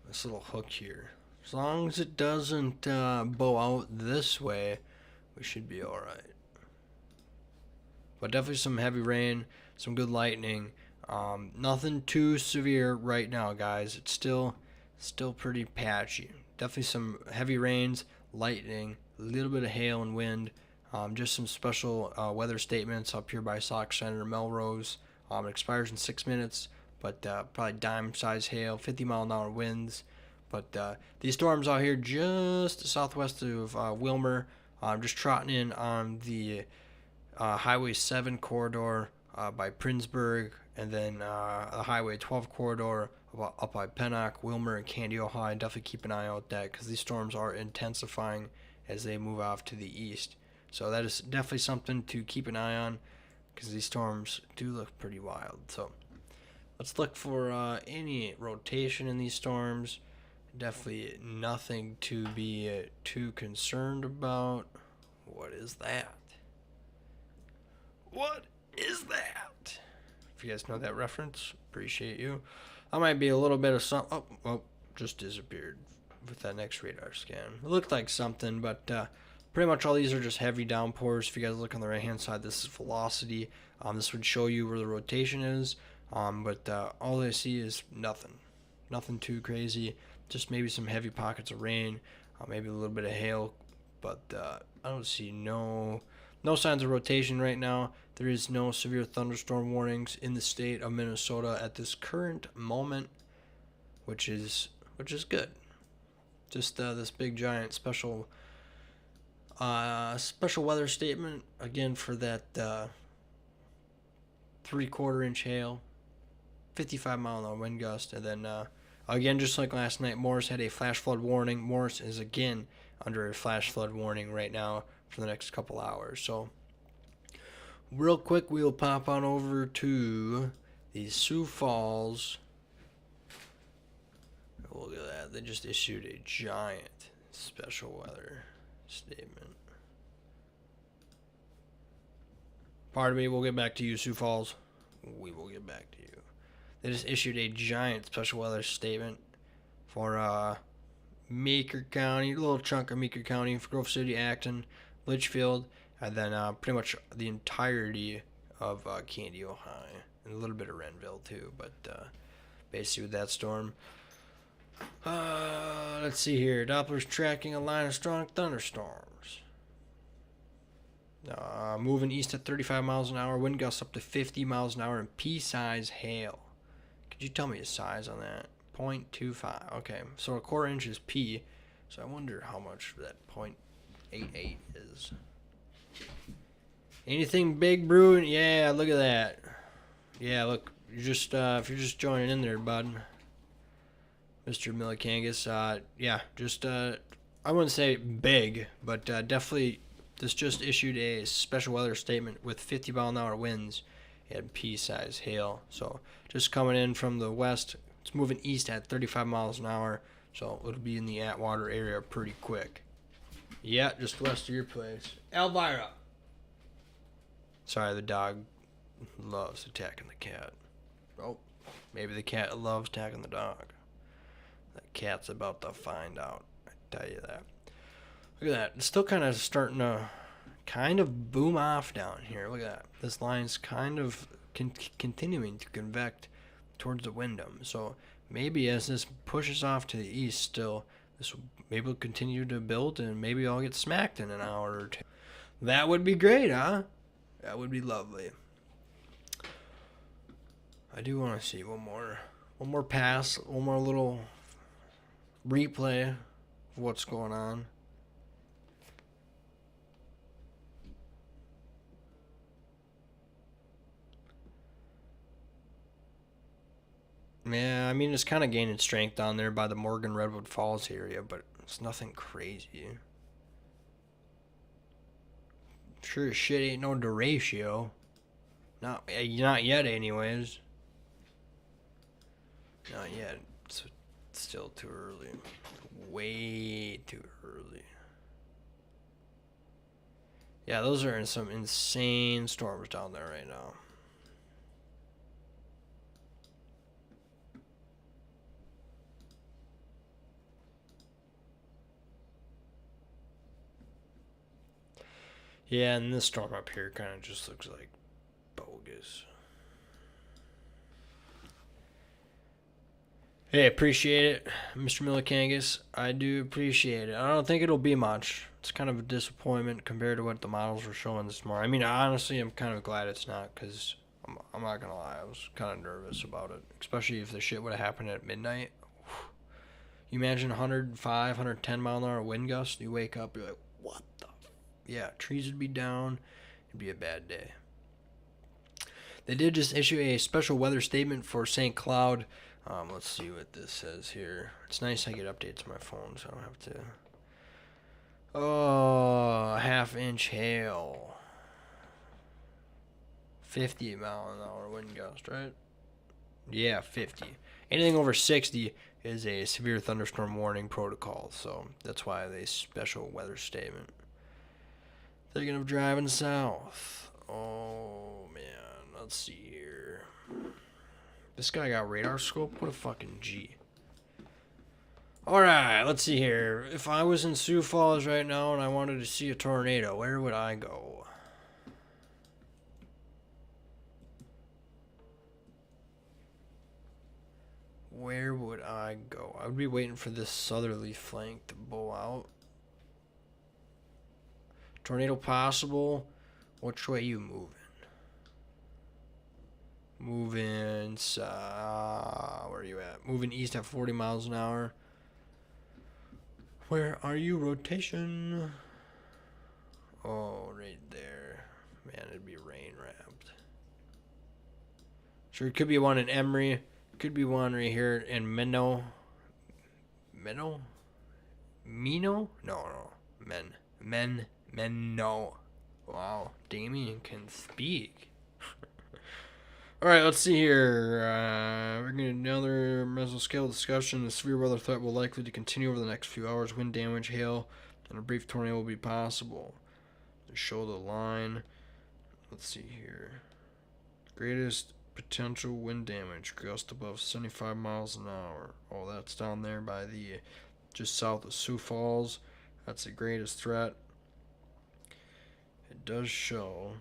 This little hook here. As long as it doesn't bow out this way, we should be alright. But definitely some heavy rain, some good lightning. Nothing too severe right now, guys. It's still pretty patchy. Definitely some heavy rains, lightning, a little bit of hail and wind. Just some special weather statements up here by Sauk Senator Melrose. It expires in 6 minutes, but probably dime-sized hail, 50-mile-an-hour winds. But these storms out here just southwest of Wilmer, just trotting in on the Highway 7 corridor by Princeburg, and then the Highway 12 corridor up by Pennock, Wilmer, and Candy, Ohio. Definitely keep an eye out that because these storms are intensifying as they move off to the east. So that is definitely something to keep an eye on because these storms do look pretty wild. So let's look for any rotation in these storms. Definitely nothing to be too concerned about. What is that? What is that? If you guys know that reference, appreciate you. I might be a little bit of something. Oh, just disappeared with that next radar scan. It looked like something, but pretty much all these are just heavy downpours. If you guys look on the right hand side, this is velocity. This would show you where the rotation is, but all I see is nothing too crazy. Just maybe some heavy pockets of rain, maybe a little bit of hail, but I don't see no signs of rotation right now. There is no severe thunderstorm warnings in the state of Minnesota at this current moment, which is good. Just this big giant special weather statement again for that 3/4 inch hail, 55-mile-an-hour wind gust, and then again, just like last night, Morris had a flash flood warning. Morris is again under a flash flood warning right now for the next couple hours. So real quick, we'll pop on over to the Sioux Falls. Look at that. They just issued a giant special weather statement. Pardon me, we'll get back to you, Sioux Falls. We will get back to you. They just issued a giant special weather statement for Meeker County, a little chunk of Meeker County, Grove City, Acton, Litchfield, and then pretty much the entirety of Candy, Ohio, and a little bit of Renville too. But basically with that storm, let's see here. Doppler's tracking a line of strong thunderstorms. Moving east at 35 miles an hour, wind gusts up to 50 miles an hour, and pea-size hail. Could you tell me the size on that? 0.25. Okay, so a quarter inch is P, so I wonder how much that 0.88 is. Anything big brewing? Yeah, look at that. Yeah, look, you're just if you're just joining in there, bud, Mr. Millikangas. Yeah, just I wouldn't say big, but definitely. This just issued a special weather statement with 50-mile-an-hour winds and pea-size hail. So just coming in from the west, it's moving east at 35 miles an hour. So it'll be in the Atwater area pretty quick. Yeah, just west of your place. Elvira. Sorry, the dog loves attacking the cat. Oh, maybe the cat loves attacking the dog. That cat's about to find out. I tell you that. Look at that. It's still kind of starting to boom off down here. Look at that. This line's kind of continuing to convect towards the Wyndham. So maybe as this pushes off to the east still, this will maybe continue to build and maybe I'll get smacked in an hour or two. That would be great, huh? That would be lovely. I do want to see one more pass, one more little replay of what's going on. Yeah, I mean, it's kind of gaining strength down there by the Morgan Redwood Falls area, but it's nothing crazy. Sure as shit ain't no derecho. Not yet, anyways. Not yet. It's still too early. Way too early. Yeah, those are in some insane storms down there right now. Yeah, and this storm up here kind of just looks like bogus. Hey, appreciate it, Mr. Millikangas. I do appreciate it. I don't think it'll be much. It's kind of a disappointment compared to what the models were showing this morning. I mean, honestly, I'm kind of glad it's not because I'm not going to lie. I was kind of nervous about it, especially if the shit would have happened at midnight. You imagine 105, 110 mile an hour wind gusts. You wake up, you're like, what the? Yeah, trees would be down. It'd be a bad day. They did just issue a special weather statement for St. Cloud. Let's see what this says here. It's nice I get updates on my phone, so I don't have to. Oh, half-inch hail. 50 mile an hour wind gust, right? Yeah, 50. Anything over 60 is a severe thunderstorm warning protocol, so that's why they special weather statement. Thinking of driving south. Oh, man. Let's see here. This guy got radar scope? What a fucking G. Alright, let's see here. If I was in Sioux Falls right now and I wanted to see a tornado, where would I go? Where would I go? I would be waiting for this southerly flank to bow out. Tornado possible. Which way you moving? Moving, where are you at? Moving east at 40 miles an hour. Where are you, rotation? Oh, right there. Man, it'd be rain wrapped. Sure, it could be one in Emory. Could be one right here in Minnow. Minnow? Mino? No. Menno. Wow, Damien can speak. Alright, let's see here. We're going to another mesoscale discussion. The severe weather threat will likely to continue over the next few hours. Wind damage, hail, and a brief tornado will be possible. To show the line. Let's see here. Greatest Potential wind damage, gust above 75 miles an hour. Oh, that's down there by the, just south of Sioux Falls. That's the greatest threat. It does show.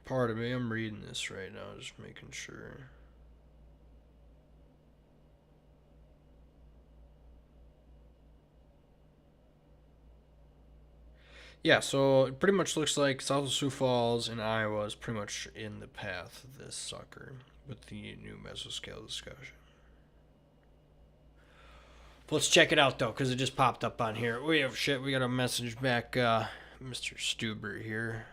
Pardon me, I'm reading this right now, just making sure. Yeah, so it pretty much looks like south of Sioux Falls in Iowa is pretty much in the path of this sucker with the new mesoscale discussion. Let's check it out though, because it just popped up on here. We have shit. We got a message back, Mr. Stuber here.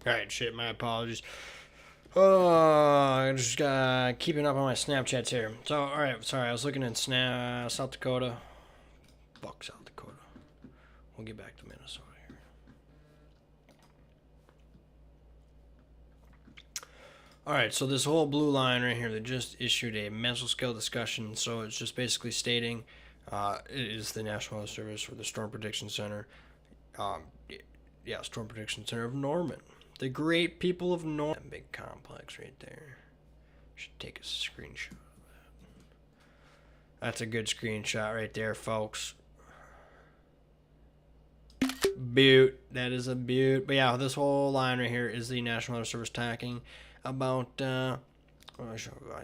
Alright, shit, my apologies. Oh, I'm just keeping up on my Snapchats here. So, alright, sorry, I was looking in South Dakota. Fuck South Dakota. We'll get back to Minnesota here. Alright, so this whole blue line right here, they just issued a mesoscale discussion. So it's just basically stating it is the National Weather Service or the Storm Prediction Center. Yeah, Storm Prediction Center of Norman. The great people of Norman. That big complex right there. Should take a screenshot of that. That's a good screenshot right there, folks. Beaut. That is a beaut. But yeah, this whole line right here is the National Weather Service talking about, I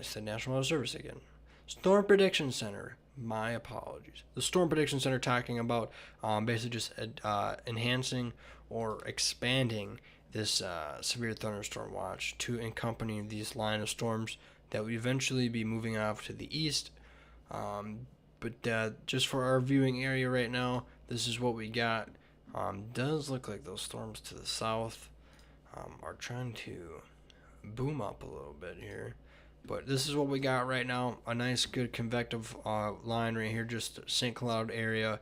said National Weather Service again. Storm Prediction Center. My apologies. The Storm Prediction Center talking about basically just enhancing or expanding this severe thunderstorm watch to accompany these line of storms that will eventually be moving off to the east. But just for our viewing area right now, this is what we got. Does look like those storms to the south are trying to boom up a little bit here. But this is what we got right now. A nice, good convective line right here, just St. Cloud area,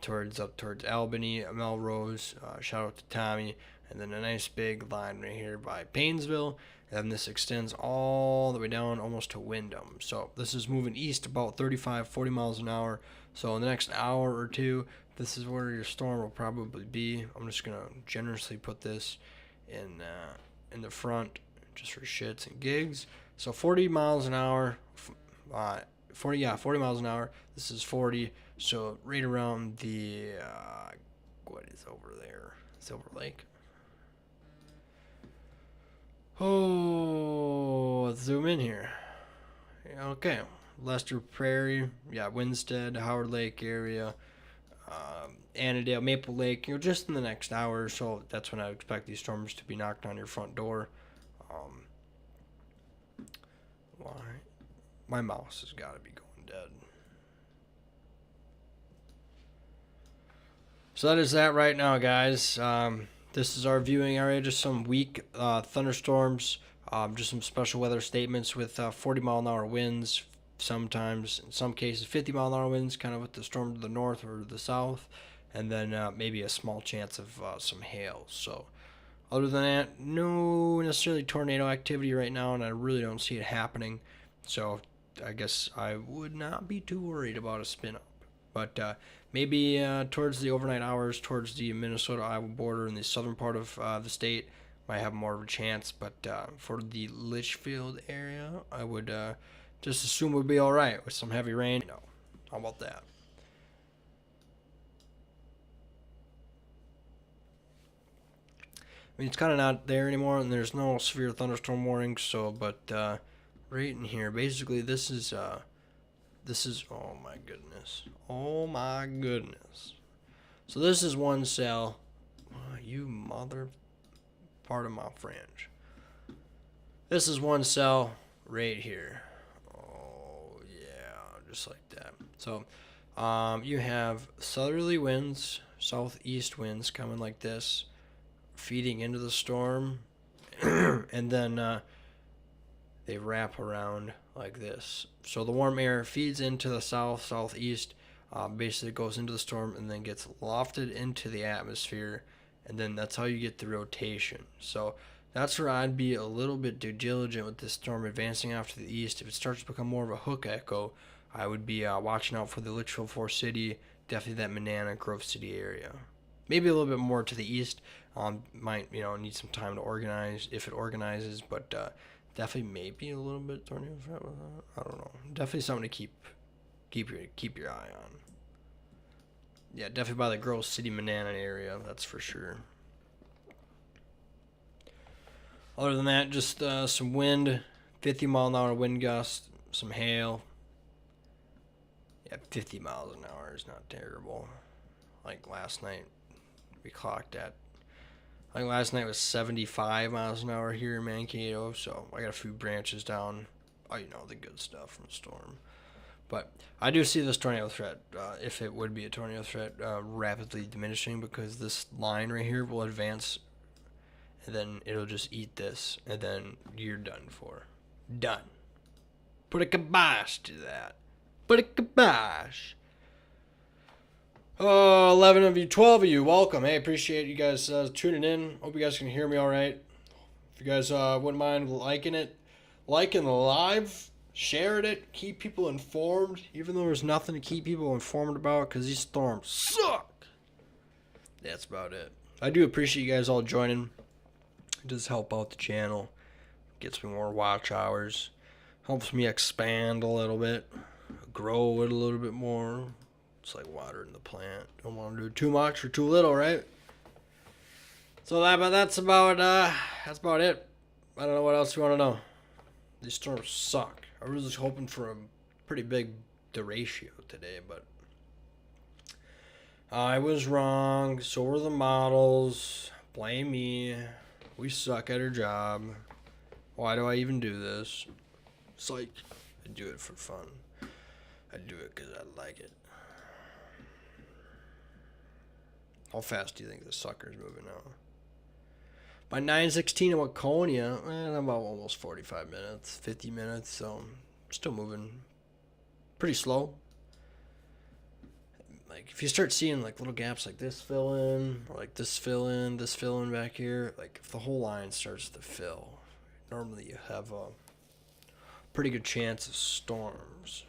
towards Albany, Melrose. Shout out to Tommy. And then a nice big line right here by Paynesville. And this extends all the way down almost to Windham. So this is moving east about 35, 40 miles an hour. So in the next hour or two, this is where your storm will probably be. I'm just going to generously put this in the front just for shits and gigs. So 40 miles an hour, 40 miles an hour. This is 40. So right around the, what is over there? Silver Lake. Oh, let's zoom in here. Okay, Lester Prairie, yeah, Winstead, Howard Lake area, Annandale, Maple Lake. Just in the next hour or so, that's when I expect these storms to be knocked on your front door. Why? My mouse has got to be going dead. So that is that right now, guys. This is our viewing area. Just some weak thunderstorms. Just some special weather statements with 40 mile an hour winds. Sometimes, in some cases, 50 mile an hour winds, kind of with the storm to the north or the south. And then maybe a small chance of some hail. So, other than that, no necessarily tornado activity right now, and I really don't see it happening. So, I guess I would not be too worried about a spin up. But maybe towards the overnight hours, towards the Minnesota-Iowa border in the southern part of the state, might have more of a chance. But for the Litchfield area, I would just assume it would be all right with some heavy rain. No, how about that? mean, it's kind of not there anymore, and there's no severe thunderstorm warnings. So, but right in here, basically, this is oh my goodness, oh my goodness. So this is one cell. Oh, you mother, pardon my French. This is one cell right here. Oh yeah, just like that. So, you have southerly winds, southeast winds coming like this, feeding into the storm, and then they wrap around like this. So the warm air feeds into the southeast, basically goes into the storm and then gets lofted into the atmosphere, and then that's how you get the rotation. So that's where I'd be a little bit diligent with this storm advancing off to the east. If it starts to become more of a hook echo, I would be watching out for the Litchfield Forest City, definitely that Manana Grove City area. Maybe a little bit more to the east. Might need some time to organize if it organizes, but definitely maybe a little bit tornado threat with that. I don't know. Definitely something to keep your eye on. Yeah, definitely by the Grove City Manana area. That's for sure. Other than that, just some wind, 50-mile-an-hour wind gusts, some hail. Yeah, 50 miles an hour is not terrible. Like last night, we clocked at. I think last night was 75 miles an hour here in Mankato, so I got a few branches down. Oh, the good stuff from the storm. But I do see this tornado threat, if it would be a tornado threat, rapidly diminishing, because this line right here will advance, and then it'll just eat this, and then you're done for. Done. Put a kibosh to that. Put a kibosh. Oh, 11 of you, 12 of you, welcome. Hey, appreciate you guys tuning in. Hope you guys can hear me all right. If you guys wouldn't mind liking the live, sharing it, keep people informed, even though there's nothing to keep people informed about because these storms suck. That's about it. I do appreciate you guys all joining. It does help out the channel. Gets me more watch hours. Helps me expand a little bit. Grow it a little bit more. It's like watering the plant. Don't want to do too much or too little, right? So that's about it. I don't know what else you want to know. These storms suck. I was just hoping for a pretty big derecho today, but I was wrong. So were the models. Blame me. We suck at our job. Why do I even do this? Psych. I do it for fun. I do it because I like it. How fast do you think this sucker's moving now? By 9:16 in Waconia, about almost 45 minutes, 50 minutes, so still moving pretty slow. Like, if you start seeing, like, little gaps like this fill in, or like this fill in back here, like, if the whole line starts to fill, normally you have a pretty good chance of storms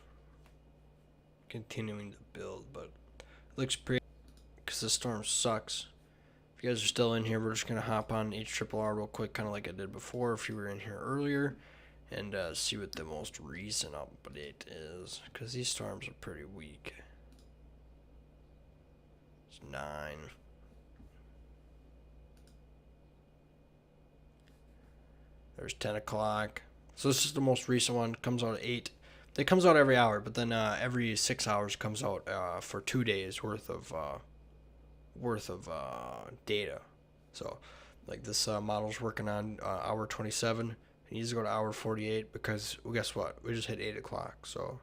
continuing to build, but it looks pretty, because the storm sucks. If you guys are still in here, we're just going to hop on HRRR real quick, kind of like I did before if you were in here earlier, and see what the most recent update is, because these storms are pretty weak. It's 9. There's 10 o'clock. So this is the most recent one. Comes out at 8. It comes out every hour, but then every 6 hours comes out for 2 days worth of data. So, like, this model's working on hour 27. It needs to go to hour 48 because, well, guess what? We just hit 8 o'clock. So,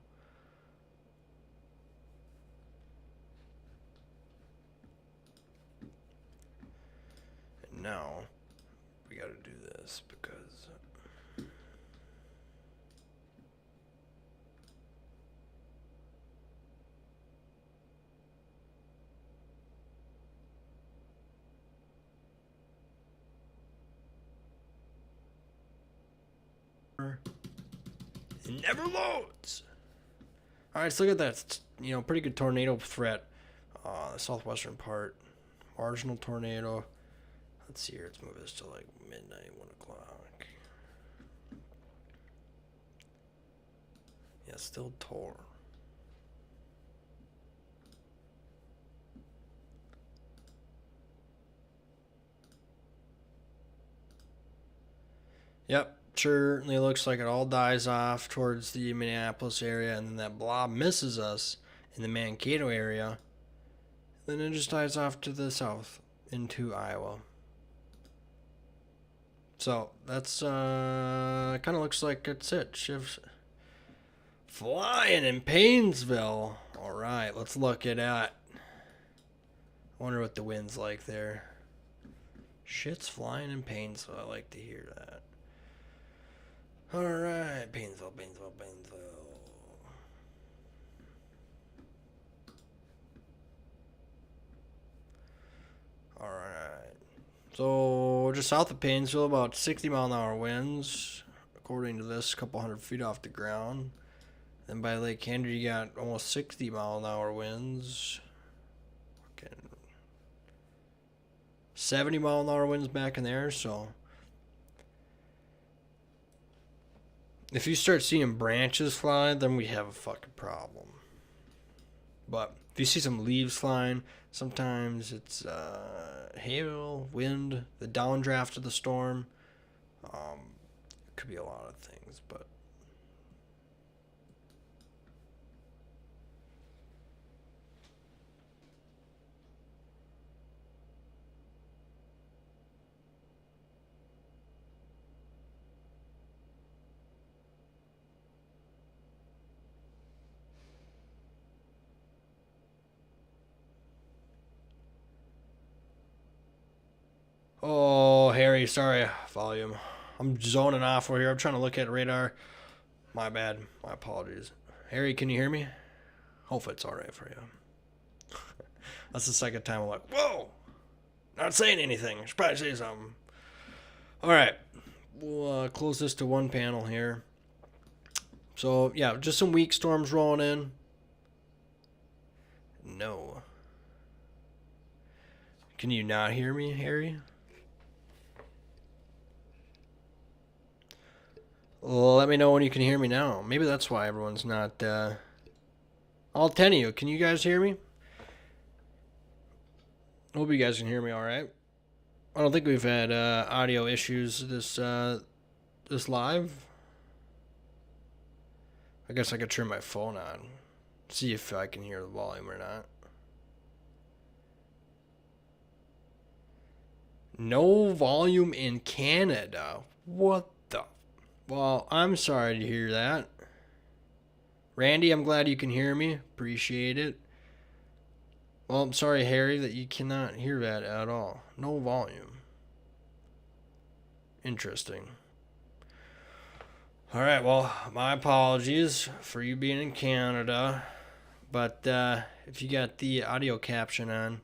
and now we got to do this because it never loads. All right, so look at that. It's, pretty good tornado threat. The southwestern part, marginal tornado. Let's see here. Let's move this to like midnight, 1 o'clock. Yeah, still tore. Yep, certainly looks like it all dies off towards the Minneapolis area, and then that blob misses us in the Mankato area. Then it just dies off to the south into Iowa. So that's kind of looks like that's it. Shifts flying in Paynesville. All right, let's look at that. I wonder what the wind's like there. Shit's flying in Paynesville. I like to hear that. All right, Paynesville. All right. So just south of Paynesville, about 60-mile-an-hour winds, according to this, a couple hundred feet off the ground. Then by Lake Henry, you got almost 60-mile-an-hour winds. 70-mile-an-hour winds back in there. So if you start seeing branches fly, then we have a fucking problem. But if you see some leaves flying, sometimes it's hail, wind, the downdraft of the storm. It could be a lot of things, but oh, Harry, sorry, volume. I'm zoning off over here. I'm trying to look at radar. My bad. My apologies. Harry, can you hear me? Hopefully it's alright for you. That's the second time I'm like, whoa! Not saying anything. I should probably say something. Alright. We'll close this to one panel here. So, yeah, just some weak storms rolling in. No. Can you not hear me, Harry? Well, let me know when you can hear me now. Maybe that's why everyone's not, all 10 of you. Can you guys hear me? Hope you guys can hear me all right. I don't think we've had audio issues this live. I guess I could turn my phone on. See if I can hear the volume or not. No volume in Canada. What the? Well, I'm sorry to hear that. Randy, I'm glad you can hear me. Appreciate it. Well, I'm sorry, Harry, that you cannot hear that at all. No volume. Interesting. All right, well, my apologies for you being in Canada. But if you got the audio caption on,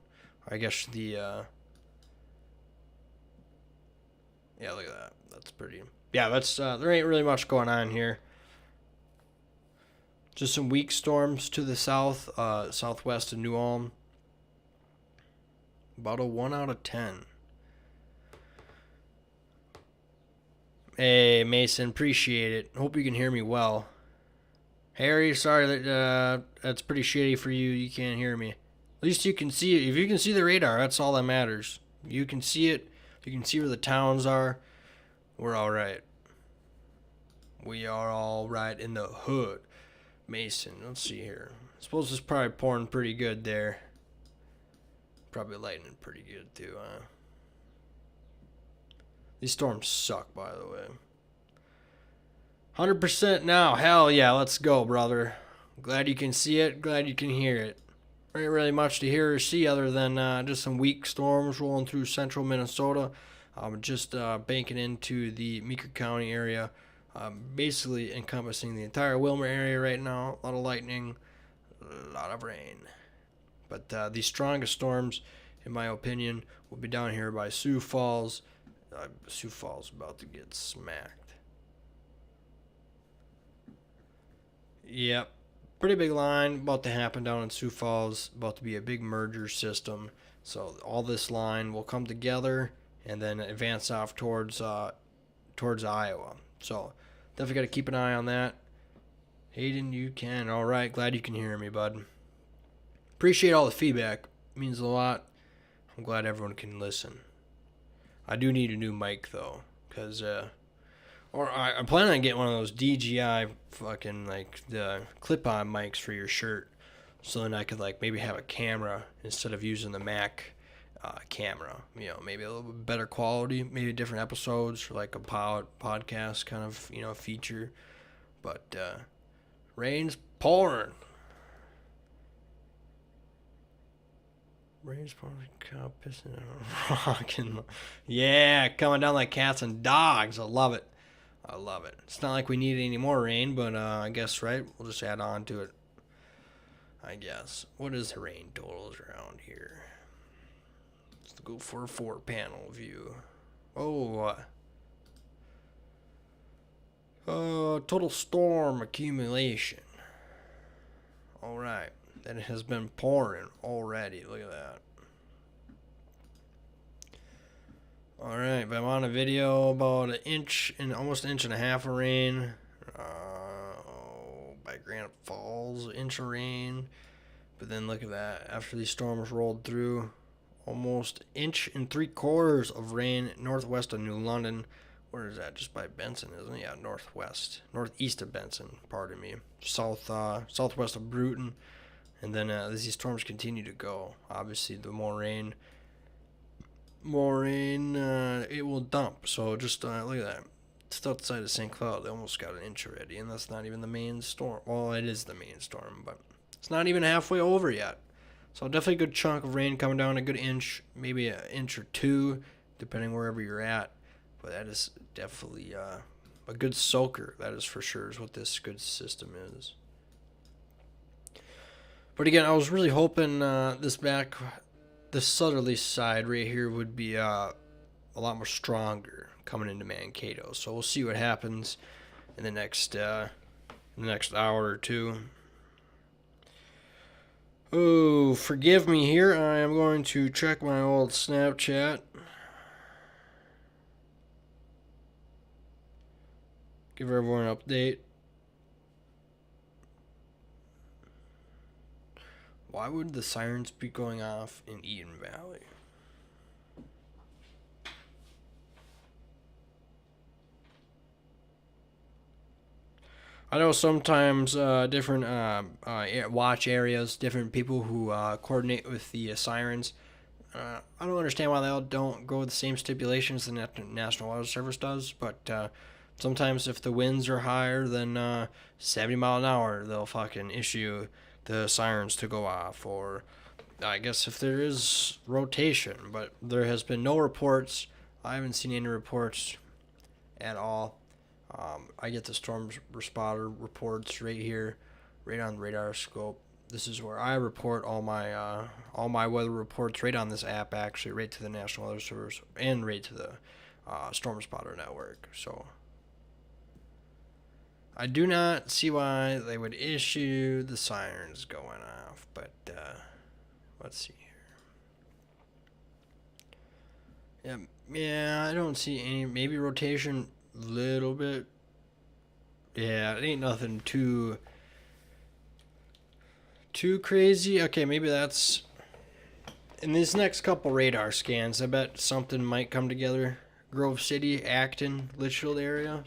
I guess the... yeah, look at that. That's pretty... yeah, that's there ain't really much going on here. Just some weak storms to the south, southwest of New Ulm. About a 1 out of 10. Hey, Mason, appreciate it. Hope you can hear me well. Harry, sorry that that's pretty shitty for you. You can't hear me. At least you can see it. If you can see the radar, that's all that matters. You can see it. You can see where the towns are. We're all right. We are all right in the hood. Mason, let's see here. I suppose it's probably pouring pretty good there. Probably lightning pretty good too, huh? These storms suck, by the way. 100% now. Hell yeah, let's go, brother. Glad you can see it. Glad you can hear it. There ain't really much to hear or see other than just some weak storms rolling through central Minnesota. Just banking into the Meeker County area. Basically encompassing the entire Wilmer area right now. A lot of lightning, a lot of rain. But the strongest storms, in my opinion, will be down here by Sioux Falls. Sioux Falls about to get smacked. Yep. Pretty big line about to happen down in Sioux Falls. About to be a big merger system. So all this line will come together and then advance off towards Iowa. So definitely got to keep an eye on that. Hayden, you can. All right. Glad you can hear me, bud. Appreciate all the feedback. It means a lot. I'm glad everyone can listen. I do need a new mic, though, because Or I'm planning on getting one of those DJI fucking like the clip-on mics for your shirt, so then I could like maybe have a camera instead of using the Mac camera. You know, maybe a little bit better quality, maybe different episodes or like a podcast kind of feature. But rain's pouring. Rain's pouring. Cow pissing and rocking. Yeah, coming down like cats and dogs. I love it. I love it. It's not like we need any more rain, but I guess, right? We'll just add on to it. I guess. What is the rain totals around here? Let's go for a 4-panel view. Oh, total storm accumulation. All right. That it has been pouring already. Look at that. All right, but I'm on a video about almost an inch and a half of rain. By Granite Falls, an inch of rain. But then look at that. After these storms rolled through, almost 1.75 inches of rain northwest of New London. Where is that? Just by Benson, isn't it? Yeah, northeast of Benson. Pardon me. Southwest of Bruton. And then as these storms continue to go, obviously the more rain, it will dump. So just look at that. Just outside of St. Cloud, they almost got an inch already, and that's not even the main storm. Well, it is the main storm, but it's not even halfway over yet. So definitely a good chunk of rain coming down, a good inch, maybe an inch or two, depending wherever you're at. But that is definitely a good soaker. That is for sure is what this good system is. But again, I was really hoping the southerly side right here would be a lot more stronger coming into Mankato. So we'll see what happens in the next hour or two. Oh, forgive me here. I am going to check my old Snapchat. Give everyone an update. Why would the sirens be going off in Eden Valley? I know sometimes different watch areas, different people who coordinate with the sirens. I don't understand why they all don't go with the same stipulations the National Weather Service does, but sometimes if the winds are higher than 70 mile an hour, they'll fucking issue the sirens to go off. Or I guess if there is rotation, but there has been no reports. I haven't seen any reports at all. I get the storm spotter reports right here, right on the radar scope. This is where I report all my weather reports right on this app, actually, right to the National Weather Service and right to the Storm Spotter network. So I do not see why they would issue the sirens going off, but let's see here. Yeah, I don't see any. Maybe rotation a little bit. Yeah, it ain't nothing too crazy. Okay, maybe that's in these next couple radar scans. I bet something might come together. Grove City, Acton, Litchfield area.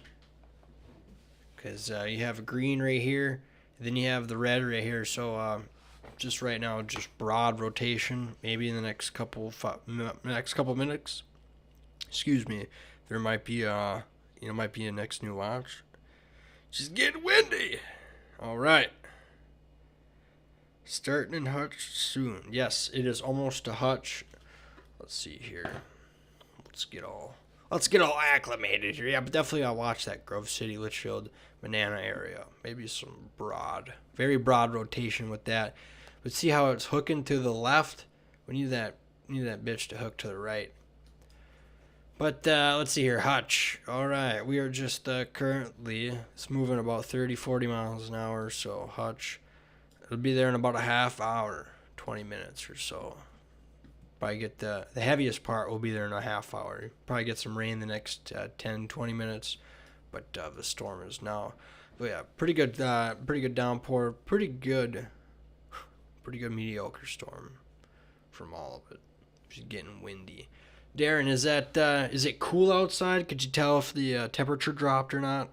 Because you have a green right here, and then you have the red right here. So just right now, just broad rotation. Maybe in the next couple minutes, excuse me, there might be might be a next new watch. Just getting windy. All right. Starting in Hutch soon. Yes, it is almost a Hutch. Let's see here. Let's get all acclimated here. Yeah, but definitely I'll watch that Grove City, Litchfield, Banana area. Maybe some very broad rotation with that. But see how it's hooking to the left? We need that bitch to hook to the right. But let's see here, Hutch. All right, we are just currently, it's moving about 30, 40 miles an hour. So Hutch, it'll be there in about a half hour, 20 minutes or so. Probably get the heaviest part will be there in a half hour. Probably get some rain the next 10, 20 minutes. But the storm is now, but yeah, pretty good downpour, pretty good mediocre storm from all of it. Just getting windy. Darren, is it cool outside? Could you tell if the temperature dropped or not?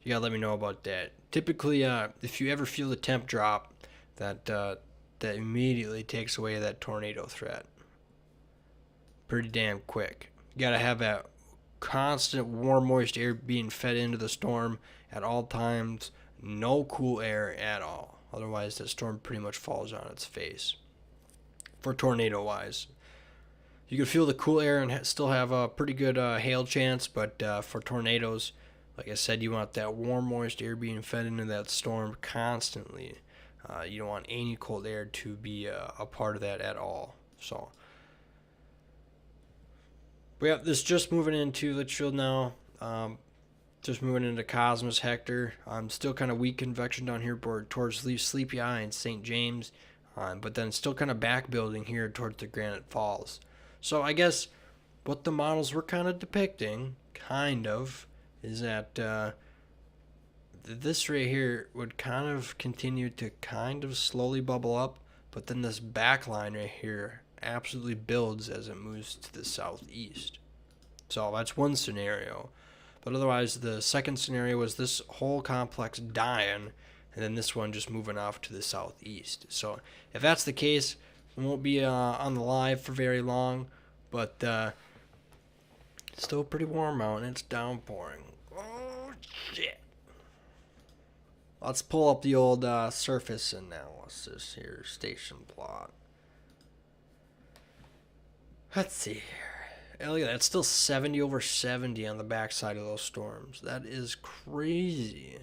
You gotta let me know about that. Typically, if you ever feel the temp drop, that immediately takes away that tornado threat. Pretty damn quick. You gotta have that constant warm, moist air being fed into the storm at all times. No cool air at all. Otherwise, the storm pretty much falls on its face. For tornado wise, you can feel the cool air and still have a pretty good hail chance, but for tornadoes, like I said, you want that warm, moist air being fed into that storm constantly. You don't want any cold air to be a part of that at all. So, but yeah, this just moving into Litchfield now. Just moving into Cosmos Hector. Still kind of weak convection down here towards Sleepy Eye and St. James, but then still kind of back building here towards the Granite Falls. So I guess what the models were kind of depicting, is that this right here would kind of continue to kind of slowly bubble up, but then this back line right here absolutely builds as it moves to the southeast. So that's one scenario. But otherwise, the second scenario was this whole complex dying, and then this one just moving off to the southeast. So if that's the case, we won't be on the live for very long, but it's still pretty warm out, and it's downpouring. Oh, shit. Let's pull up the old surface analysis here, station plot. Let's see here. Hey, look at that. It's still 70 over 70 on the backside of those storms. That is crazy.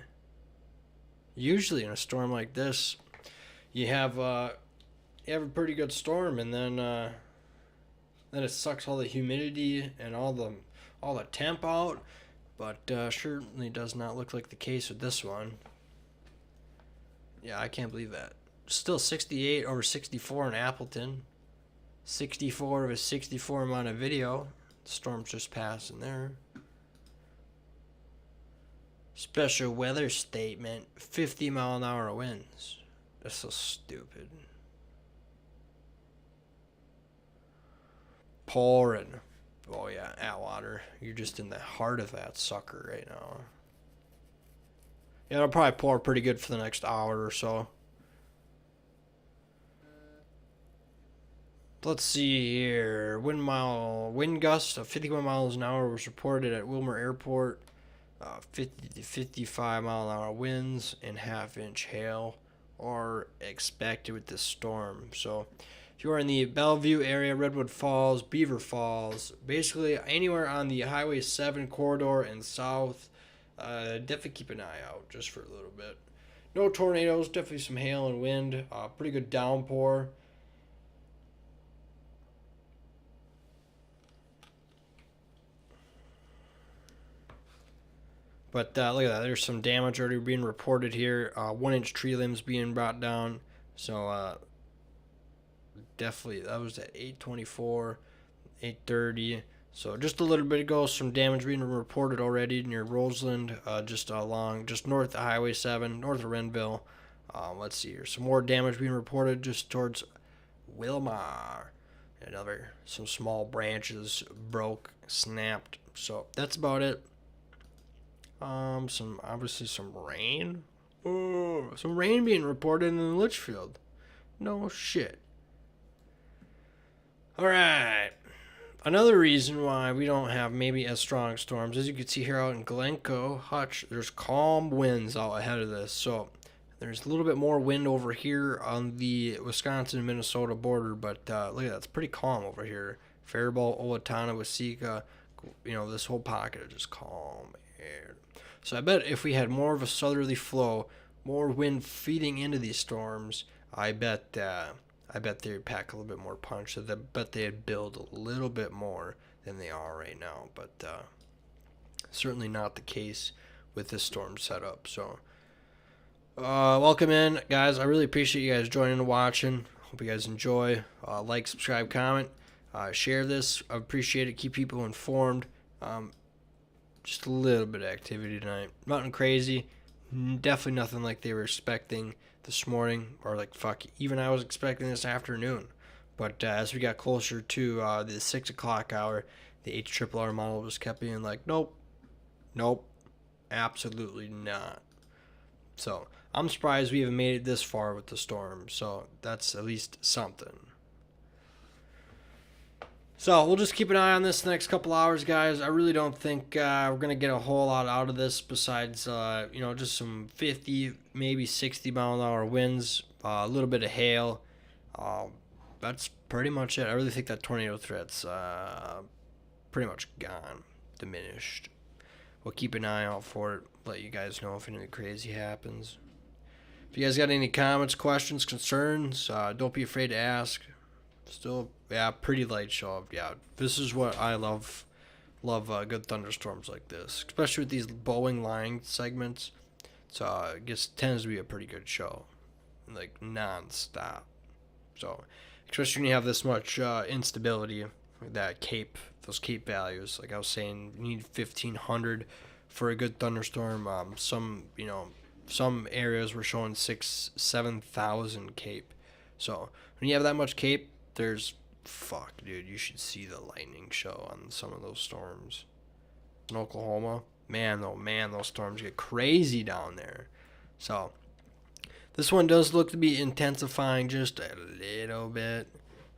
Usually in a storm like this, you have a pretty good storm, and then it sucks all the humidity and all the temp out. But certainly does not look like the case with this one. Yeah, I can't believe that. Still 68 over 64 in Appleton. 64 of a 64 amount of video. The storm's just passing there. Special weather statement, 50 mile an hour winds. That's so stupid. Pouring. Oh yeah, Atwater. You're just in the heart of that sucker right now. Yeah, it'll probably pour pretty good for the next hour or so. Let's see here. Wind gust of 51 miles an hour was reported at Wilmer Airport. 50 to 55 mile an hour winds and half-inch hail are expected with this storm. So if you are in the Bellevue area, Redwood Falls, Beaver Falls, basically anywhere on the Highway 7 corridor and south, definitely keep an eye out just for a little bit. No tornadoes, definitely some hail and wind. Pretty good downpour. But look at that. There's some damage already being reported here. 1-inch tree limbs being brought down. So definitely that was at 8:24, 8:30. So just a little bit ago, some damage being reported already near Roseland, just north of Highway 7, north of Renville. Let's see here. Some more damage being reported just towards Wilmar. Some small branches broke, snapped. So that's about it. Some rain. Oh, some rain being reported in Litchfield. No shit. Alright. Another reason why we don't have maybe as strong storms, as you can see here out in Glencoe, Hutch, there's calm winds out ahead of this. So there's a little bit more wind over here on the Wisconsin Minnesota border, but look at that, it's pretty calm over here. Faribault, Owatonna, Waseca, this whole pocket is just calm air. So I bet if we had more of a southerly flow, more wind feeding into these storms, I bet they would pack a little bit more punch. So I bet they'd build a little bit more than they are right now. But certainly not the case with this storm setup. So welcome in, guys. I really appreciate you guys joining and watching. Hope you guys enjoy. Like, subscribe, comment, share this. I appreciate it. Keep people informed. Just a little bit of activity tonight. Nothing crazy. Definitely nothing like they were expecting this morning. Or even I was expecting this afternoon. But as we got closer to the 6 o'clock hour, the HRRR model just kept being like, nope, nope, absolutely not. So I'm surprised we even made it this far with the storm. So that's at least something. So we'll just keep an eye on this the next couple hours, guys. I really don't think we're going to get a whole lot out of this besides, just some 50, maybe 60 mile an hour winds, a little bit of hail. That's pretty much it. I really think that tornado threat's pretty much gone, diminished. We'll keep an eye out for it, let you guys know if anything crazy happens. If you guys got any comments, questions, concerns, don't be afraid to ask. Still, yeah, pretty light show. Yeah, this is what I love. Love good thunderstorms like this, especially with these Boeing line segments. So it tends to be a pretty good show, like non-stop. So, especially when you have this much instability, that those cape values. Like I was saying, you need 1,500 for a good thunderstorm. Some areas were showing 7,000 cape. So when you have that much cape, dude, you should see the lightning show on some of those storms. In Oklahoma, man, those storms get crazy down there. So this one does look to be intensifying just a little bit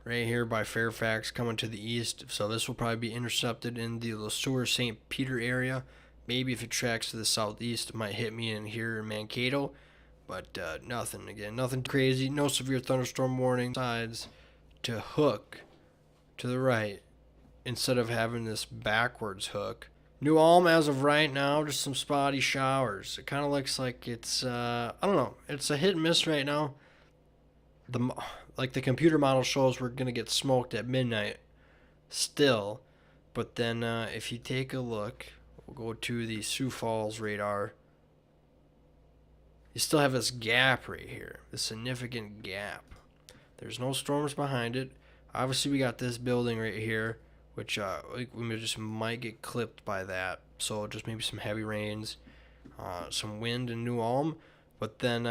right here by Fairfax coming to the east. So this will probably be intercepted in the Le Sueur St. Peter area. Maybe if it tracks to the southeast, it might hit me in here in Mankato. But nothing crazy. No severe thunderstorm warning. Sides to hook to the right instead of having this backwards hook. New Ulm as of right now, just some spotty showers. It kind of looks like it's I don't know, it's a hit and miss right now. The computer model shows we're gonna get smoked at midnight still, but then if you take a look, we'll go to the Sioux Falls radar. You still have this gap right here, this significant gap. There's no storms behind it. Obviously, we got this building right here, which we just might get clipped by that. So just maybe some heavy rains, some wind in New Ulm. But then,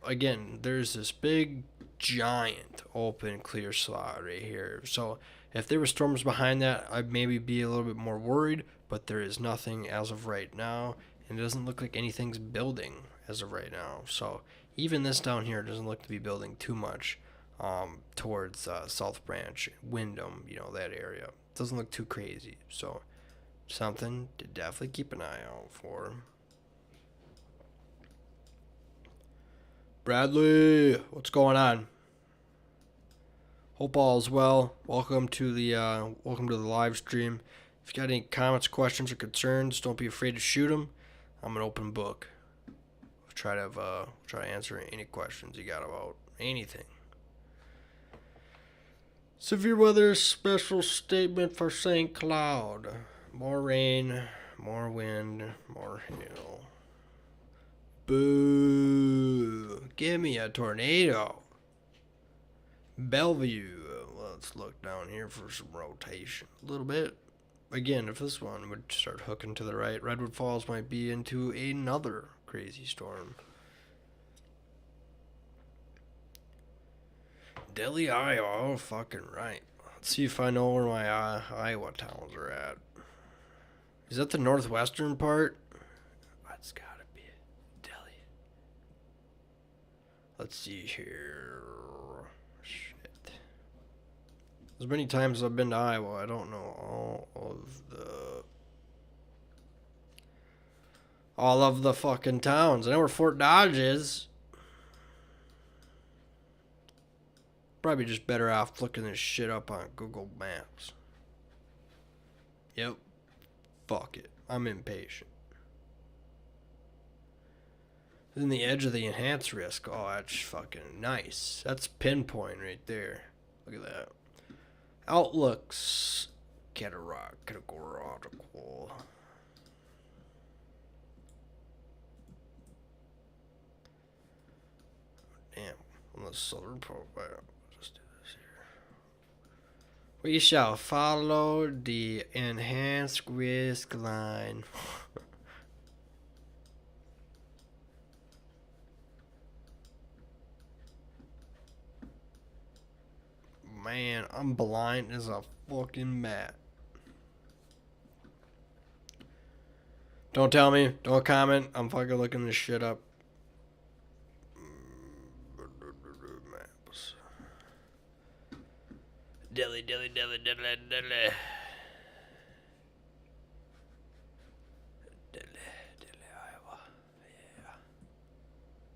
again, there's this big, giant, open, clear slot right here. So if there were storms behind that, I'd maybe be a little bit more worried. But there is nothing as of right now. And it doesn't look like anything's building as of right now. So even this down here doesn't look to be building too much. Towards South Branch, Wyndham, that area. Doesn't look too crazy. So, something to definitely keep an eye out for. Bradley, what's going on? Hope all is well. Welcome to the live stream. If you got any comments, questions, or concerns, don't be afraid to shoot them. I'm an open book. I'll try to answer any questions you got about anything. Severe weather special statement for St. Cloud. More rain, more wind, more hail. Boo! Give me a tornado. Bellevue. Let's look down here for some rotation. A little bit. Again, if this one would start hooking to the right, Redwood Falls might be into another crazy storm. Delhi, Iowa. Oh, fucking right. Let's see if I know where my Iowa towns are at. Is that the northwestern part? That's gotta be Delhi. Let's see here. Shit. As many times as I've been to Iowa, I don't know all of the fucking towns. I know where Fort Dodge is. Probably just better off looking this shit up on Google Maps. Yep. Fuck it. I'm impatient. Then the edge of the enhanced risk. Oh, that's fucking nice. That's pinpoint right there. Look at that. Outlooks. Categorical. Damn. On the southern profile. We shall follow the enhanced risk line. man, I'm blind as a fucking bat. Don't tell me. Don't comment. I'm fucking looking this shit up. Maps. Dilly. Iowa. Yeah.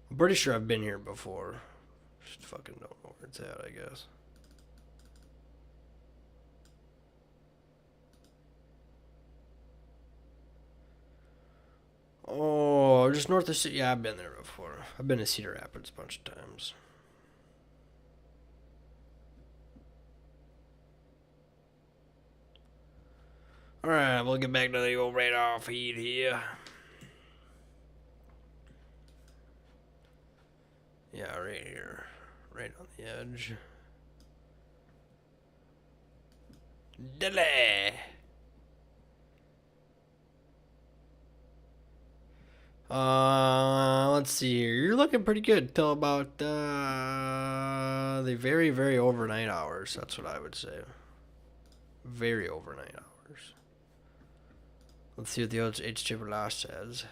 I'm pretty sure I've been here before. Just fucking don't know where it's at, I guess. Oh, just north of Cedar. Yeah, I've been there before. I've been to Cedar Rapids a bunch of times. Alright, we'll get back to the old radar feed here. Yeah, right here. Right on the edge. Delay! Let's see here. You're looking pretty good till about the very, very overnight hours. That's what I would say. Very overnight hours. Let's see what the old HRRR says.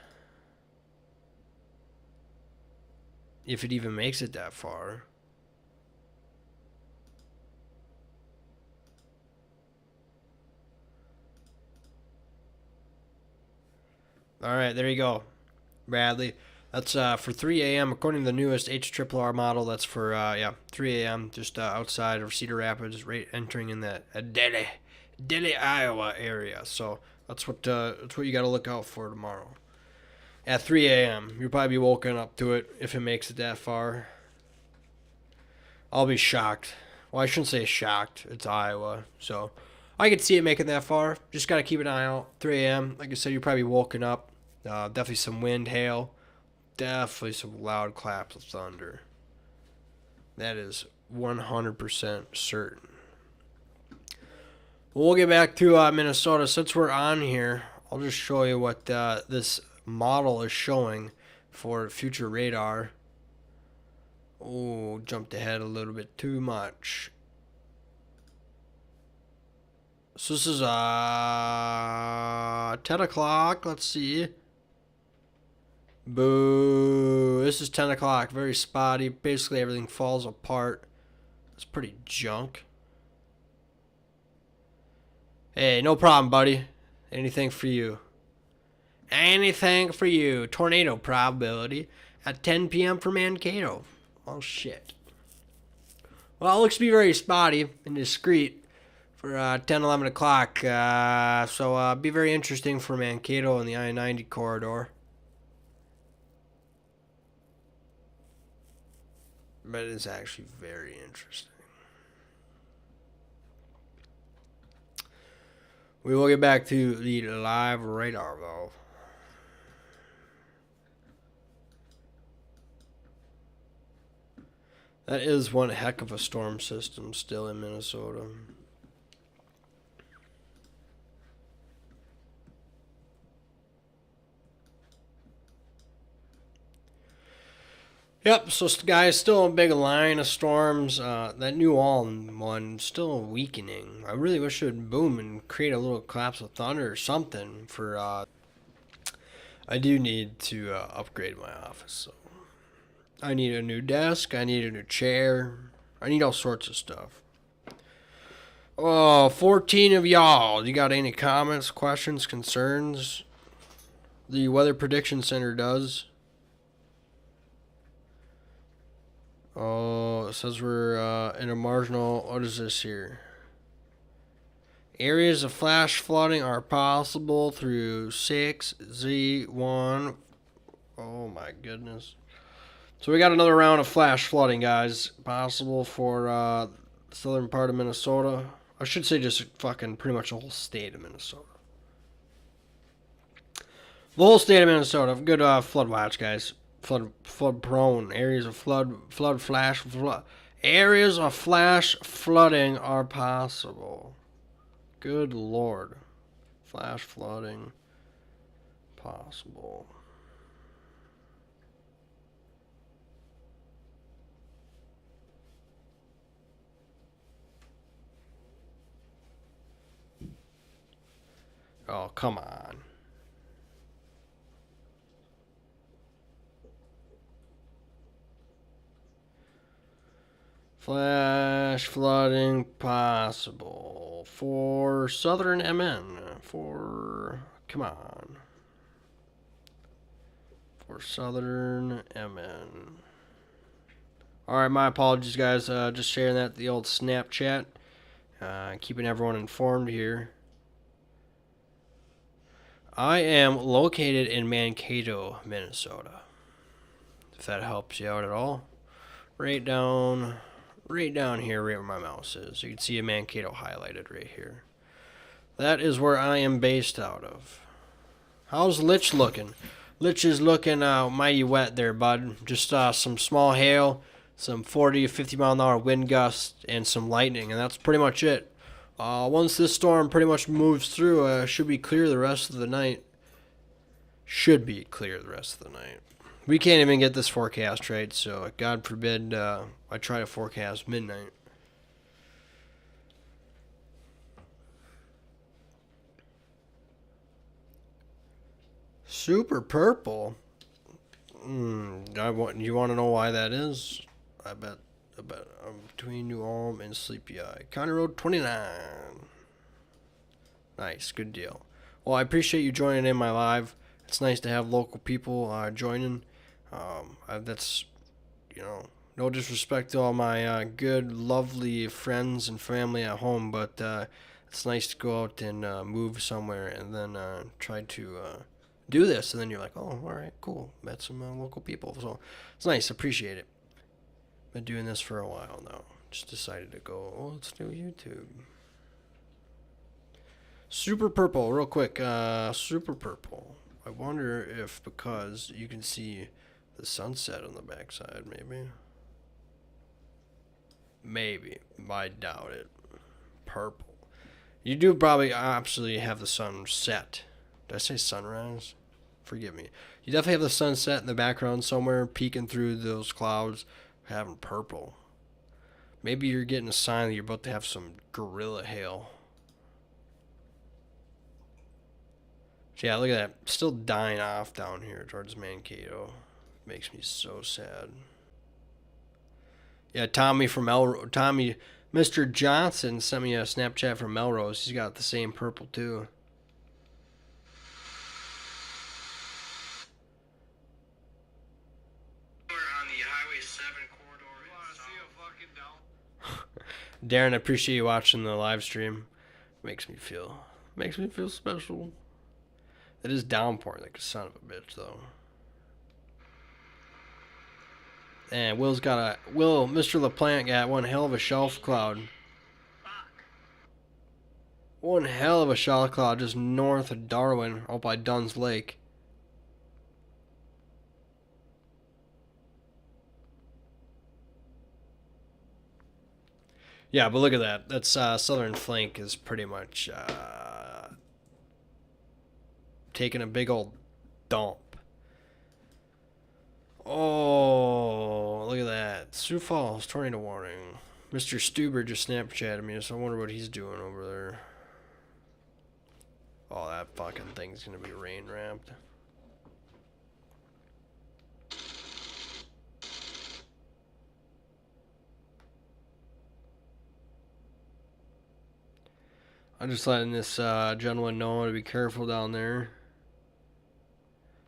If it even makes it that far. Alright, there you go, Bradley. That's for 3 a.m. according to the newest HRRR model. That's for 3 a.m. just outside of Cedar Rapids, right entering in that Delhi, Iowa area. So that's what you got to look out for tomorrow. At 3 a.m. You'll probably be woken up to it if it makes it that far. I'll be shocked. Well, I shouldn't say shocked. It's Iowa, so I could see it making that far. Just got to keep an eye out. 3 a.m. Like I said, you're probably woken up. Definitely some wind, hail. Definitely some loud claps of thunder. That is 100% certain. We'll get back to Minnesota. Since we're on here, I'll just show you what this model is showing for future radar. Oh, jumped ahead a little bit too much. So this is 10 o'clock. Let's see. Boo. This is 10 o'clock. Very spotty. Basically everything falls apart. It's pretty junk. Hey, no problem, buddy. Anything for you. Anything for you. Tornado probability at 10 p.m. for Mankato. Oh, shit. Well, it looks to be very spotty and discreet for 10, 11 o'clock. So be very interesting for Mankato and the I-90 corridor. But it is actually very interesting. We will get back to the live radar, though. That is one heck of a storm system still in Minnesota. Yep, so guys, still a big line of storms. That New Orleans one still weakening. I really wish it would boom and create a little collapse of thunder or something for I do need to upgrade my office. So I need a new desk, I need a new chair, I need all sorts of stuff. Oh, 14 of y'all. You got any comments, questions, concerns? The Weather Prediction Center does. Oh, it says we're in a marginal. What is this here? Areas of flash flooding are possible through 6Z1. Oh my goodness. So we got another round of flash flooding, guys. Possible for the southern part of Minnesota. I should say just fucking pretty much the whole state of Minnesota. The whole state of Minnesota. Good flood watch, guys. Flood prone areas of areas of flash flooding are possible. Good Lord. Flash flooding possible. come on. Flash flooding possible for Southern MN. Come on. For Southern MN. Alright, my apologies, guys. Just sharing that the old Snapchat. Keeping everyone informed here. I am located in Mankato, Minnesota. If that helps you out at all. Right down here, right where my mouse is. You can see a Mankato highlighted right here. That is where I am based out of. How's Lich looking? Lich is looking mighty wet there, bud. Just some small hail, some 40 to 50 mile an hour wind gusts, and some lightning, and that's pretty much it. Once this storm pretty much moves through, should be clear the rest of the night. Should be clear the rest of the night. We can't even get this forecast right, so God forbid I try to forecast midnight. Super purple. You want to know why that is? I bet I'm between New Ulm and Sleepy Eye. County Road 29. Nice, good deal. Well, I appreciate you joining in my live. It's nice to have local people joining. That's, no disrespect to all my good, lovely friends and family at home, but it's nice to go out and move somewhere and then try to do this, and then you're like, oh, all right, cool, met some local people, so it's nice, appreciate it. Been doing this for a while now. Just decided to go, let's do YouTube. Super purple, real quick, super purple. I wonder if because you can see the sunset on the backside, maybe, I doubt it. Purple. You do probably absolutely have the sun set. Did I say sunrise? Forgive me. You definitely have the sunset in the background somewhere, peeking through those clouds, having purple. Maybe you're getting a sign that you're about to have some gorilla hail. Yeah, look at that. Still dying off down here towards Mankato. Makes me so sad. Yeah, Mr. Johnson sent me a Snapchat from Melrose. He's got the same purple too. On the Highway 7 corridor. Darren, I appreciate you watching the live stream. Makes me feel special. It is downpouring like a son of a bitch, though. And Mr. LaPlante got one hell of a shelf cloud. One hell of a shelf cloud just north of Darwin, out by Dunn's Lake. Yeah, but look at that. That's southern flank is pretty much taking a big old dump. Oh, look at that. Sioux Falls, tornado warning. Mr. Stuber just Snapchatted me, so I wonder what he's doing over there. Oh, that fucking thing's gonna be rain wrapped. I'm just letting this gentleman know to be careful down there.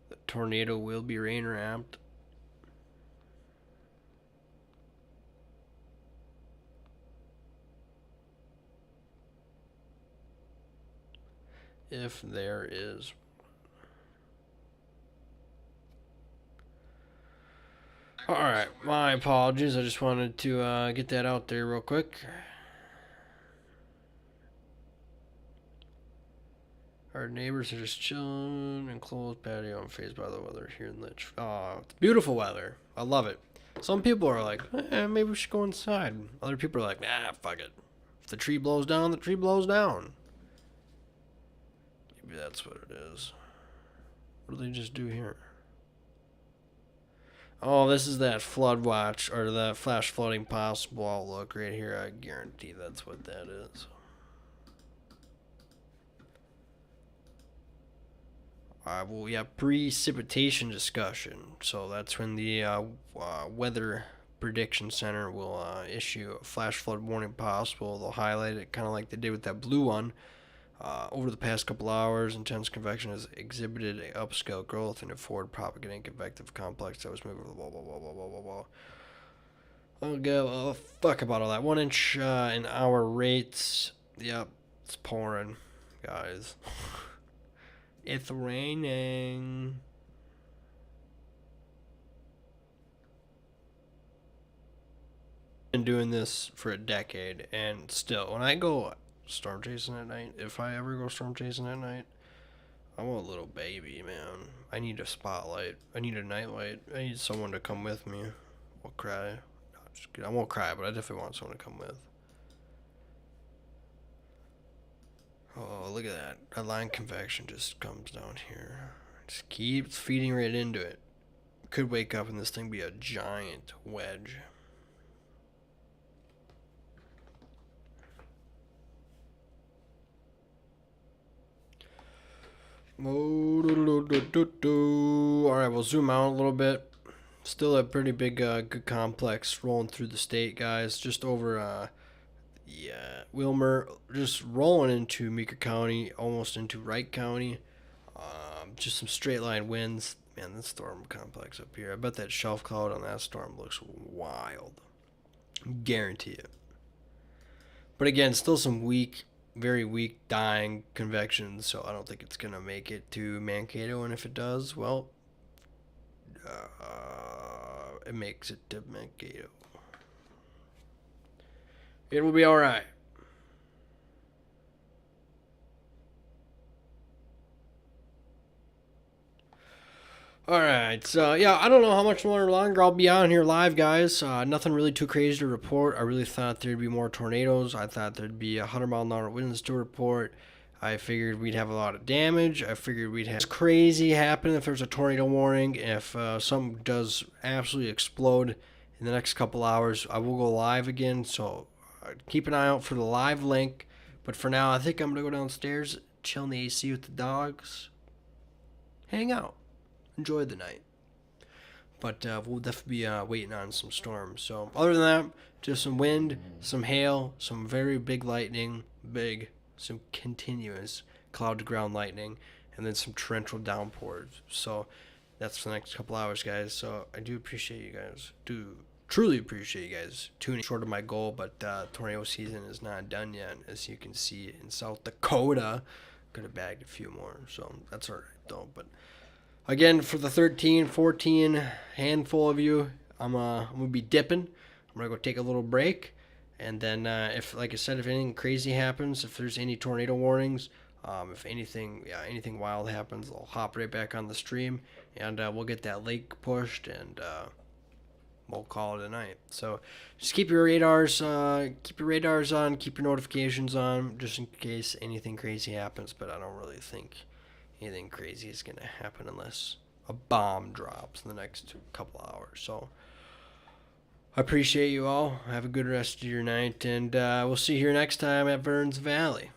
The tornado will be rain wrapped. If there is. Alright, my apologies. I just wanted to get that out there real quick. Our neighbors are just chilling in closed patio and phased by the weather here in Litch. Oh, it's beautiful weather. I love it. Some people are like, maybe we should go inside. Other people are like, nah, fuck it. If the tree blows down, the tree blows down. Maybe that's what it is. What do they just do here? Oh, this is that flood watch, or that flash flooding possible outlook right here. I guarantee that's what that is. we have precipitation discussion. So that's when the weather prediction center will issue a flash flood warning possible. They'll highlight it kind of like they did with that blue one. Over the past couple hours, intense convection has exhibited a upscale growth in a forward propagating convective complex that was moving. Blah blah blah blah blah blah blah. I'll give a fuck about all that. 1 inch an hour rates. Yep, it's pouring, guys. It's raining. Been doing this for a decade, and still, when I go storm chasing at night, if I ever go storm chasing at night, I'm a little baby, man. I need a spotlight. I need a nightlight. I need someone to come with me. I'll cry. No, just kidding. I won't cry, but I definitely want someone to come with. Oh, look at that. That line convection just comes down here. Just keeps feeding right into it. Could wake up and this thing be a giant wedge. Alright, we'll zoom out a little bit. Still a pretty big, good complex rolling through the state, guys. Just over, Wilmer, just rolling into Meeker County, almost into Wright County. Just some straight line winds. Man, this storm complex up here. I bet that shelf cloud on that storm looks wild. Guarantee it. But again, still some weak, very weak dying convection, so I don't think it's going to make it to Mankato, and if it does, well, it makes it to Mankato. It will be alright. Alright, so yeah, I don't know how much longer I'll be on here live, guys. Nothing really too crazy to report. I really thought there'd be more tornadoes. I thought there'd be 100-mile-an-hour winds to report. I figured we'd have a lot of damage. I figured we'd have crazy happen if there's a tornado warning. If something does absolutely explode in the next couple hours, I will go live again. So keep an eye out for the live link. But for now, I think I'm going to go downstairs, chill in the AC with the dogs, hang out. Enjoy the night. But we'll definitely be waiting on some storms. So other than that, just some wind, some hail, some very big lightning, some continuous cloud to ground lightning, and then some torrential downpours. So that's the next couple hours, guys. So I do appreciate you guys. Truly appreciate you guys tuning short of my goal, but tornado season is not done yet. As you can see in South Dakota, could have bagged a few more. So that's all right, though. But again, for the 13, 14 handful of you, I'm going to be dipping. I'm going to go take a little break. And then, if, like I said, if anything crazy happens, if there's any tornado warnings, if anything wild happens, I'll hop right back on the stream. And we'll get that lake pushed, and we'll call it a night. So just keep your radars on, keep your notifications on, just in case anything crazy happens. But I don't really think anything crazy is going to happen unless a bomb drops in the next couple hours. So I appreciate you all. Have a good rest of your night, and we'll see you here next time at Verns Valley.